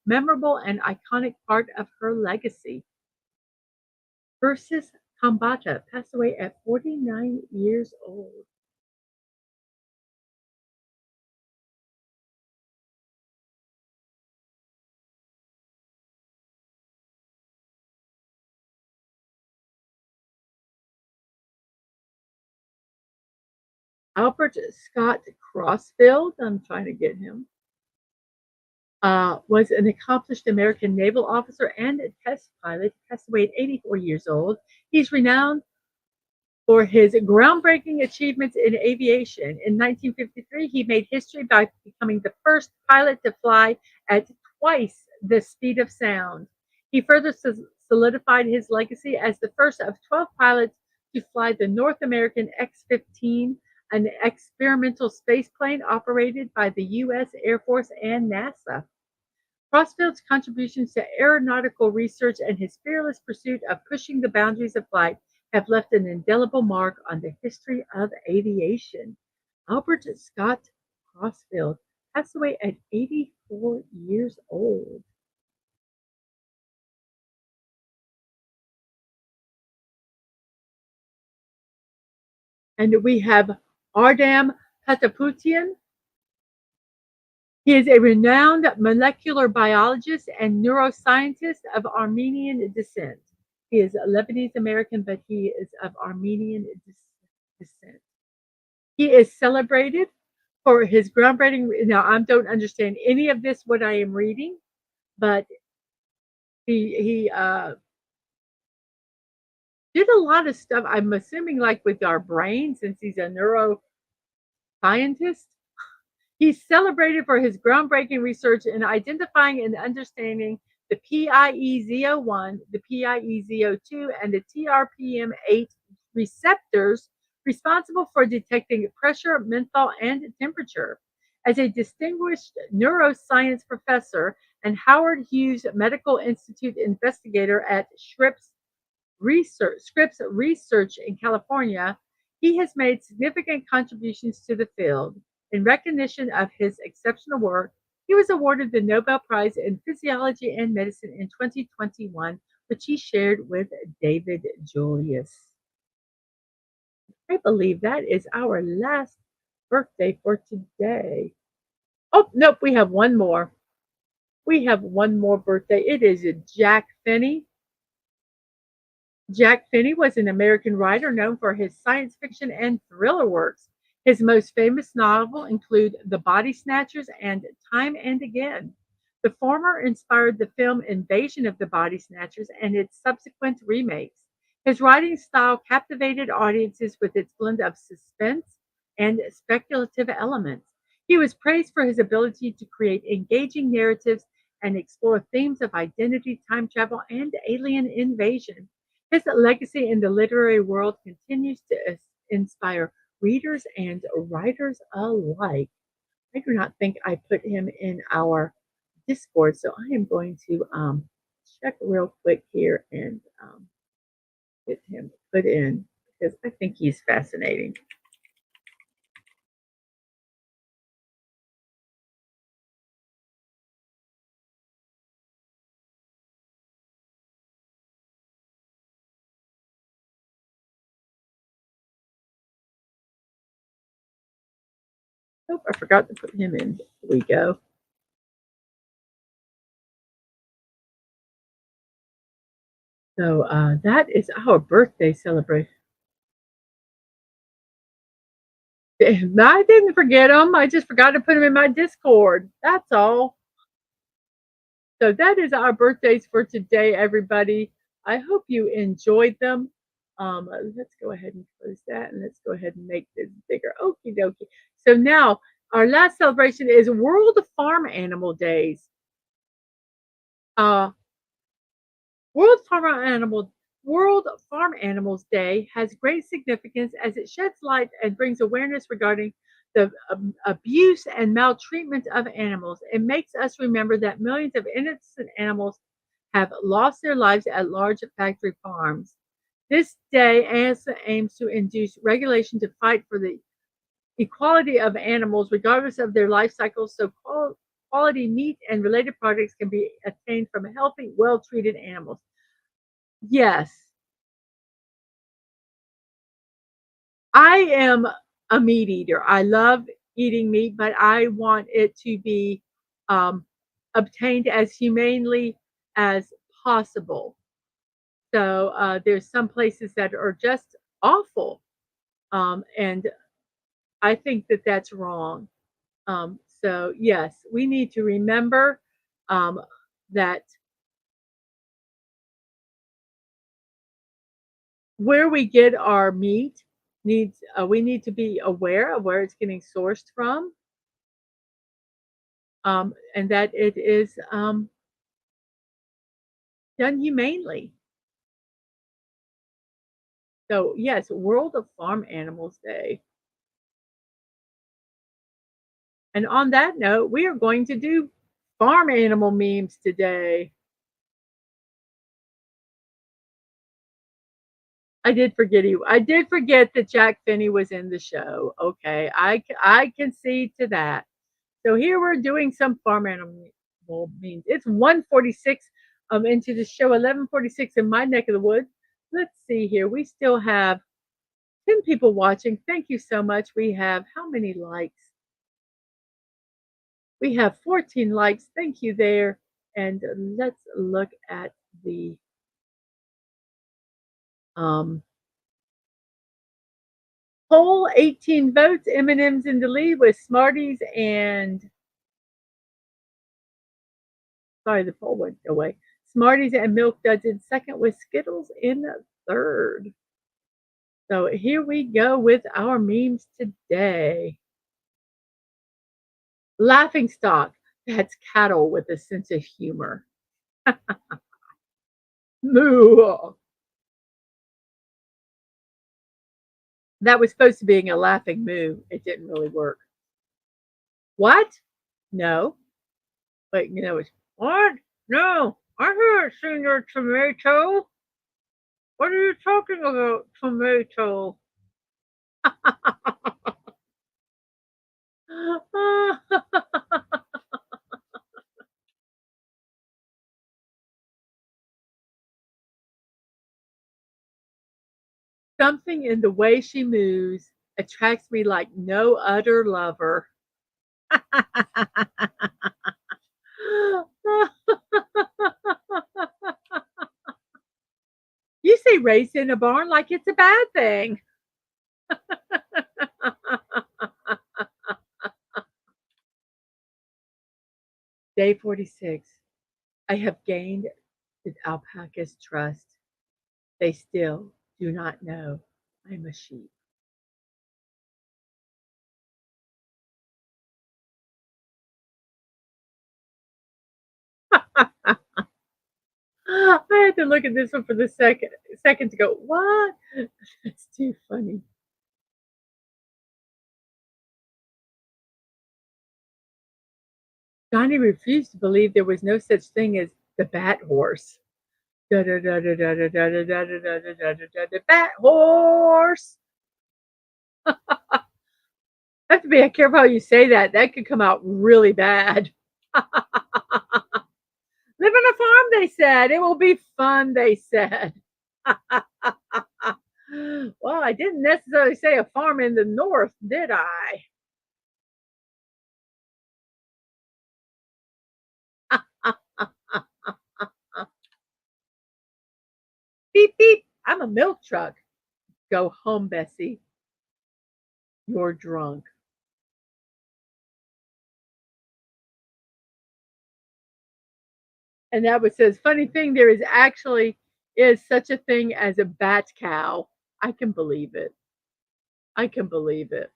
memorable and iconic part of her legacy. Versus Kambata passed away at 49 years old. Albert Scott Crossfield, I'm trying to get him, was an accomplished American naval officer and a test pilot. He passed away at 84 years old. He's renowned for his groundbreaking achievements in aviation. In 1953, he made history by becoming the first pilot to fly at twice the speed of sound. He further solidified his legacy as the first of 12 pilots to fly the North American X 15, an experimental spaceplane operated by the U.S. Air Force and NASA. Crossfield's contributions to aeronautical research and his fearless pursuit of pushing the boundaries of flight have left an indelible mark on the history of aviation. Albert Scott Crossfield passed away at 84 years old. And we have Ardam Pataputian. He is a renowned molecular biologist and neuroscientist of Armenian descent. He is Lebanese American, but he is of Armenian descent. He is celebrated for his groundbreaking. Now, I don't understand any of this, what I am reading, but he did a lot of stuff. I'm assuming, like with our brain, since he's a neuroscientist. He's celebrated for his groundbreaking research in identifying and understanding the PIEZ01, the PIEZ02, and the TRPM8 receptors responsible for detecting pressure, menthol, and temperature. As a distinguished neuroscience professor and Howard Hughes Medical Institute investigator at Scripps Research in California, he has made significant contributions to the field. In recognition of his exceptional work, he was awarded the Nobel Prize in Physiology and Medicine in 2021, which he shared with David Julius. I believe that is our last birthday for today. Oh, nope, we have one more. We have one more birthday. It is Jack Finney. Jack Finney was an American writer known for his science fiction and thriller works. His most famous novels include The Body Snatchers and Time and Again. The former inspired the film Invasion of the Body Snatchers and its subsequent remakes. His writing style captivated audiences with its blend of suspense and speculative elements. He was praised for his ability to create engaging narratives and explore themes of identity, time travel, and alien invasion. His legacy in the literary world continues to inspire readers and writers alike. I do not think I put him in our Discord, so I am going to check real quick here and get him put in because I think he's fascinating. Oh, I forgot to put him in. Here we go. So that is our birthday celebration. I didn't forget him. I just forgot to put him in my Discord. That's all. So that is our birthdays for today, everybody. I hope you enjoyed them. Let's go ahead and close that and let's go ahead and make this bigger. Okie dokie. So now our last celebration is World Farm Animal Days. Uh, World Farm Animal World Farm Animals Day has great significance as it sheds light and brings awareness regarding the abuse and maltreatment of animals. It makes us remember that millions of innocent animals have lost their lives at large factory farms. This day also aims to induce regulation to fight for the equality of animals, regardless of their life cycles, so quality meat and related products can be obtained from healthy, well treated animals. Yes, I am a meat eater. I love eating meat, but I want it to be um, obtained as humanely as possible. So there's some places that are just awful, and I think that that's wrong. So yes, we need to remember um, that where we get our meat needs we need to be aware of where it's getting sourced from, and that it is done humanely. So yes, World of Farm Animals Day. And on that note, we are going to do farm animal memes today. I did forget that Jack Finney was in the show. Okay, I concede to that. So here we're doing some farm animal memes. It's 1:46 into the show, 11:46 in my neck of the woods. Let's see here. We still have 10 people watching. Thank you so much. We have how many likes? We have 14 likes. Thank you there. And let's look at the um, poll. 18 votes. M&M's in the lead with Smarties and sorry, the poll went away. Smarties and Milk Duds in second with Skittles in third. So here we go with our memes today. Laughing stock. That's cattle with a sense of humor. Moo. That was supposed to be a laughing moo. It didn't really work. What? No. Wait, it's what? No. I haven't seen your tomato. What are you talking about, tomato? Something in the way she moves attracts me like no other lover. You say raised in a barn like it's a bad thing. Day 46. I have gained the alpaca's trust. They still do not know I'm a sheep. I had to look at this one for the second to go, what? That's too funny. Johnny refused to believe there was no such thing as the bat horse. Da da da da da da da da da da da da da da bat horse. Have to be careful how you say that. That could come out really bad. Live on a farm, they said. It will be fun, they said. Well, I didn't necessarily say a farm in the north, did I? Beep, beep. I'm a milk truck. Go home, Bessie. You're drunk. And that was says, funny thing, there is actually is such a thing as a bat cow. I can believe it. I can believe it.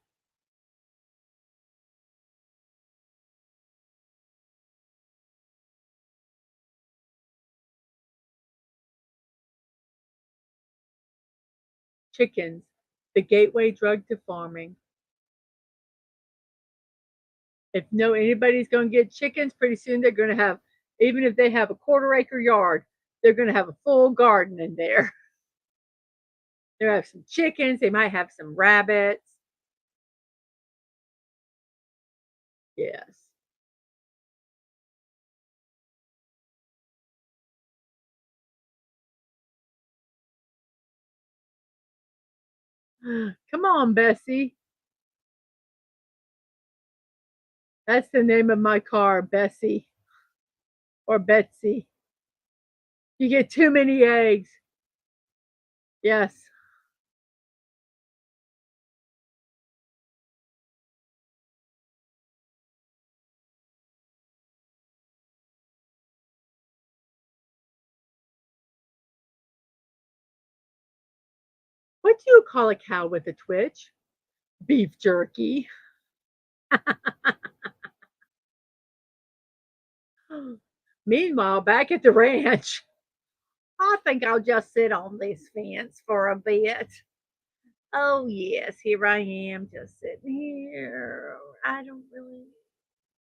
Chickens, the gateway drug to farming. If anybody's going to get chickens, pretty soon they're going to have Even if they have a quarter-acre yard, they're gonna have a full garden in there. They have some chickens, they might have some rabbits. Yes. Come on, Bessie. That's the name of my car, Bessie or Betsy. You get too many eggs. Yes. What do you call a cow with a twitch? Beef jerky. Meanwhile, back at the ranch, I think I'll just sit on this fence for a bit. Oh, yes, here I am, just sitting here. I don't really,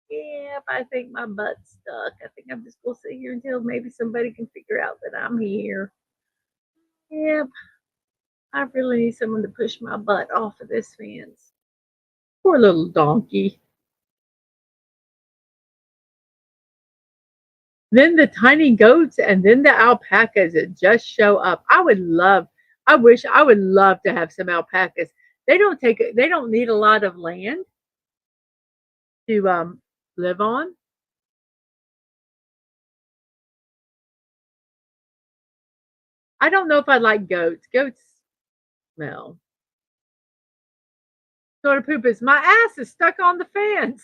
yeah, I think my butt's stuck. I think I'm just going to sit here until maybe somebody can figure out that I'm here. Yep, I really need someone to push my butt off of this fence. Poor little donkey. Then the tiny goats and then the alpacas that just show up. I wish I would love to have some alpacas. They don't need a lot of land to live on. I don't know if I like goats. Goats smell. Sort of poop is my ass is stuck on the fence.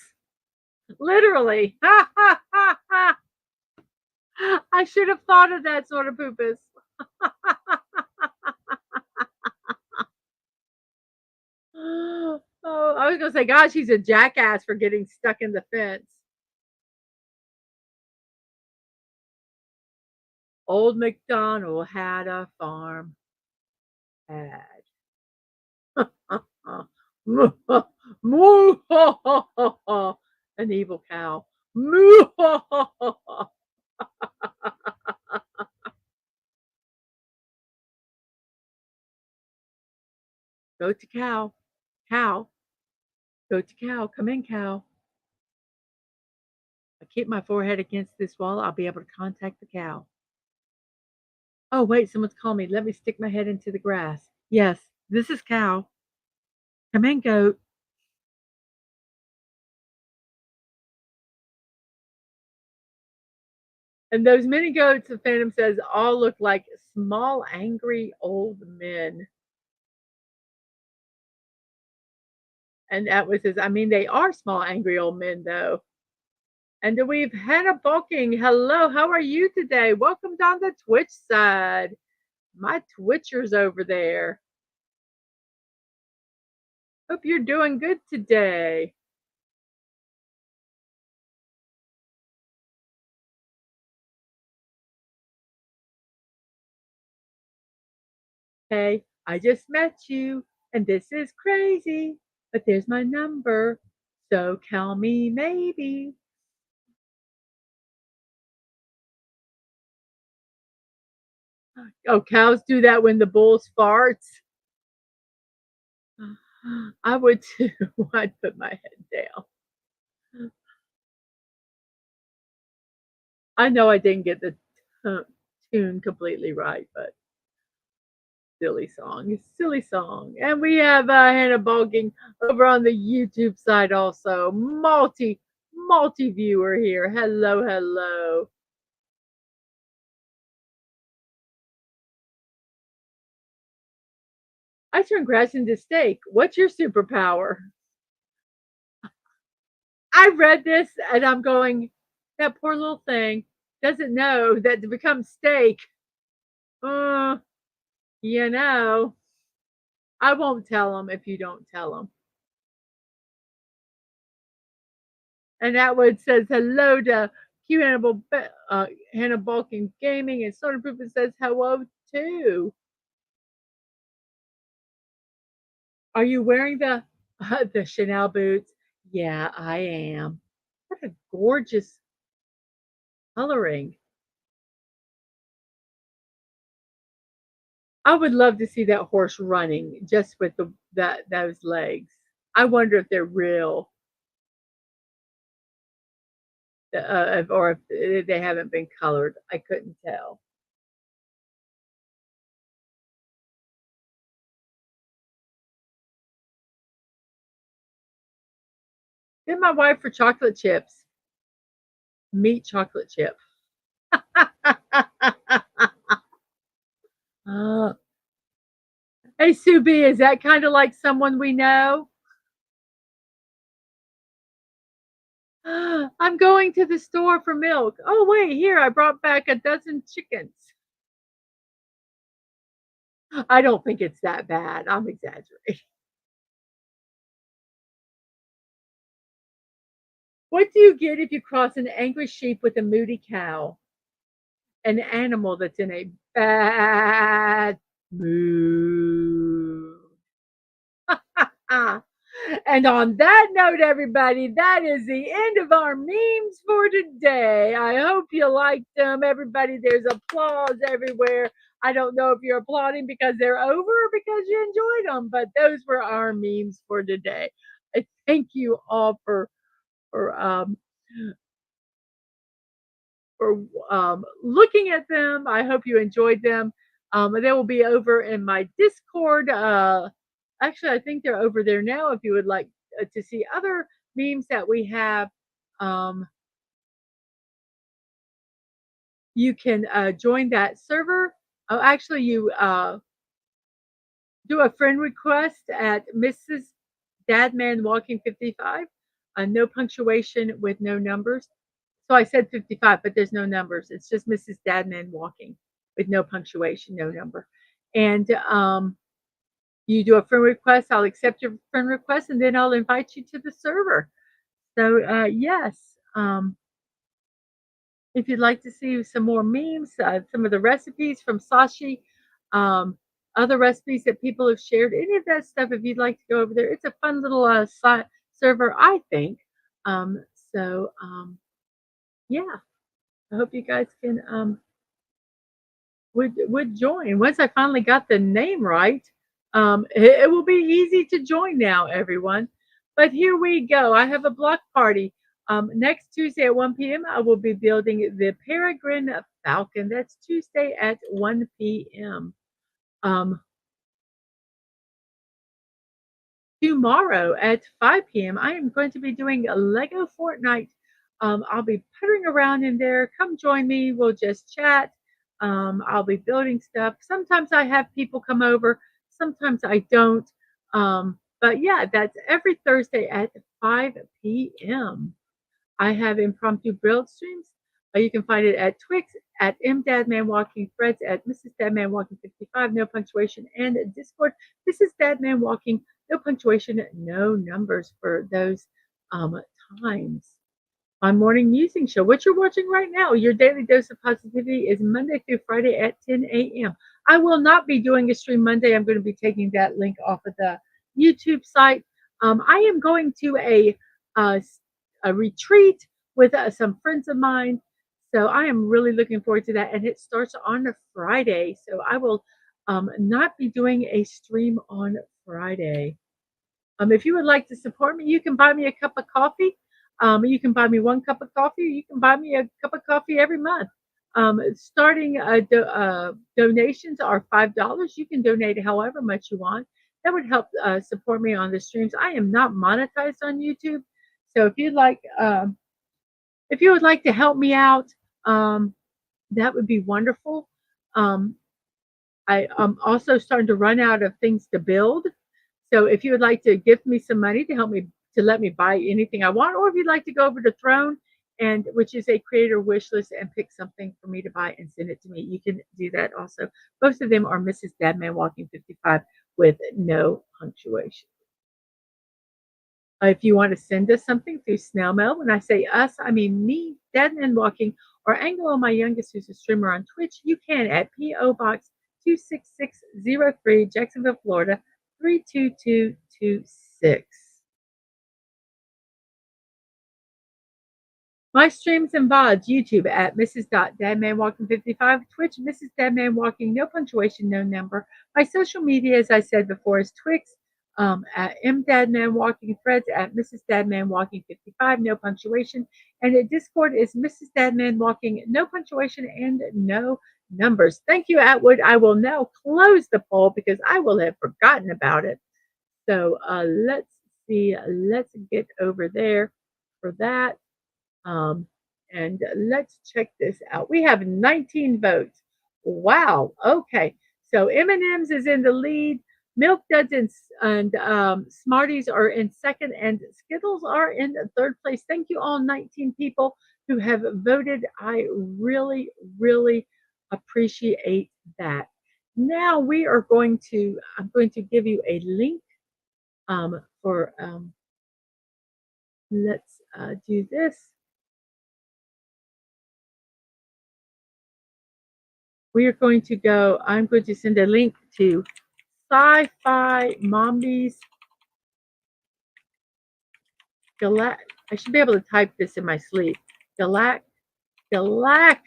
Literally. Ha ha ha ha. I should have thought of that sort of poopus. Oh, I was gonna say, gosh, he's a jackass for getting stuck in the fence. Old MacDonald had a farm. Had moo an evil cow. Moo Go to cow. Cow. Go to cow. Come in, cow. I keep my forehead against this wall. I'll be able to contact the cow. Oh, wait, someone's calling me. Let me stick my head into the grass. Yes, this is cow. Come in, goat. And those many goats, the Phantom says, all look like small, angry old men. And that was his, I mean, they are small, angry old men, though. And then we've Hannah Bulking. Hello, how are you today? Welcome down the Twitch side. My Twitchers over there. Hope you're doing good today. Hey, I just met you, and this is crazy, but there's my number, so call me maybe. Oh, cows do that when the bulls farts. I would too. I'd put my head down. I know I didn't get the uh, tune completely right, but silly song. It's silly song. And we have Hannah Bulking over on the YouTube side also. Multi viewer here. Hello, hello. I turn grass into steak. What's your superpower? I read this and I'm going, that poor little thing doesn't know that to become steak. Uh, you know, I won't tell him if you don't tell him. And that one says hello to Q Hannah Bulking Gaming, and Soda Proof says hello too. Are you wearing the the Chanel boots? Yeah, I am. What a gorgeous Coloring. I would love to see that horse running just with those legs. I wonder if they're real, or if they haven't been colored. I couldn't tell. Then my wife for chocolate chips, meat chocolate chip. Uh, hey, Sue B, is that kind of like someone we know? I'm going to the store for milk. Oh, wait, here, I brought back a dozen chickens. I don't think it's that bad. I'm exaggerating. What do you get if you cross an angry sheep with a moody cow? An animal that's in a bad mood. And on that note, everybody, that is the end of our memes for today. I hope you liked them. Everybody, there's applause everywhere. I don't know if you're applauding because they're over or because you enjoyed them, but those were our memes for today. I thank you all for for looking at them. I hope you enjoyed them. They will be over in my Discord. Actually, I think they're over there now. If you would like to see other memes that we have, um, you can join that server. Oh, actually, you do a friend request at Mrs.DadmanWalking55. No punctuation with no numbers. So I said 55, but there's no numbers. It's just Mrs. Dadman Walking with no punctuation, no number. And you do a friend request. I'll accept your friend request, and then I'll invite you to the server. So yes, if you'd like to see some more memes, some of the recipes from Sashi, um, other recipes that people have shared, any of that stuff, if you'd like to go over there, it's a fun little server, I think. Um, so yeah, I hope you guys can would join. Once I finally got the name right, it will be easy to join now, everyone. But here we go. I have a block party. Next Tuesday at 1 p.m., I will be building the Peregrine Falcon. That's Tuesday at 1 p.m. Um, Tomorrow at 5 p.m., I am going to be doing a Lego Fortnite. I'll be puttering around in there. Come join me. We'll just chat. I'll be building stuff. Sometimes I have people come over, sometimes I don't. But yeah, that's every Thursday at 5 p.m. I have impromptu build streams. You can find it at Twix, at MDadmanWalking, Threads, at Mrs.DadmanWalking55, no punctuation, and Discord. This is Dadman Walking, no punctuation, no numbers for those times. My morning musing show, what you're watching right now, your daily dose of positivity, is Monday through Friday at 10 a.m. I will not be doing a stream Monday. I'm going to be taking that link off of the YouTube site. I am going to uh, a retreat with some friends of mine. So I am really looking forward to that. And it starts on a Friday. So I will not be doing a stream on Friday. If you would like to support me, you can buy me a cup of coffee. You can buy me one cup of coffee. Or you can buy me a cup of coffee every month. Starting donations are $5. You can donate however much you want. That would help support me on the streams. I am not monetized on YouTube, so if you would like to help me out, that would be wonderful. Um, I am also starting to run out of things to build. So if you would like to give me some money to help me to let me buy anything I want, or if you'd like to go over to Throne, and which is a creator wish list, and pick something for me to buy and send it to me, you can do that also. Both of them are Mrs. Dadman Walking 55 with no punctuation. If you want to send us something through snail mail, when I say us, I mean me, Dadman Walking, or Angelo, my youngest, who's a streamer on Twitch, you can at P.O. Box 26603, Jacksonville, Florida, 32226. My streams and VODs, YouTube at Mrs.DadmanWalking55, Twitch, Mrs.DadmanWalking, no punctuation, no number. My social media, as I said before, is Twix at MDadmanWalking, Threads at Mrs.DadmanWalking55, no punctuation. And at Discord is Mrs.DadmanWalking, no punctuation and no numbers. Thank you, Atwood. I will now close the poll because I will have forgotten about it. So let's see. Let's get over there for that. Um, and let's check this out. We have 19 votes. Wow. Okay. So M&M's is in the lead. Milk Duds and Smarties are in second, and Skittles are in third place. Thank you all 19 people who have voted. I really, really appreciate that. Now I'm going to give you a link for, let's do this. I'm going to send a link to Sci-Fi Mombies I should be able to type this in my sleep. Galactic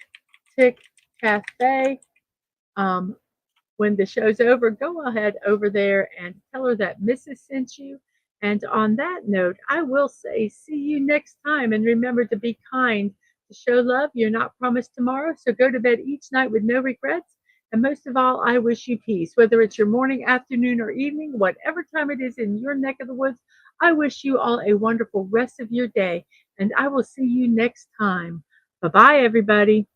Cafe. When the show's over, go ahead over there and tell her that Mrs. sent you. And on that note, I will say see you next time. And remember to be kind, to show love. You're not promised tomorrow, so go to bed each night with no regrets. And most of all, I wish you peace. Whether it's your morning, afternoon, or evening, whatever time it is in your neck of the woods, I wish you all a wonderful rest of your day. And I will see you next time. Bye-bye, everybody.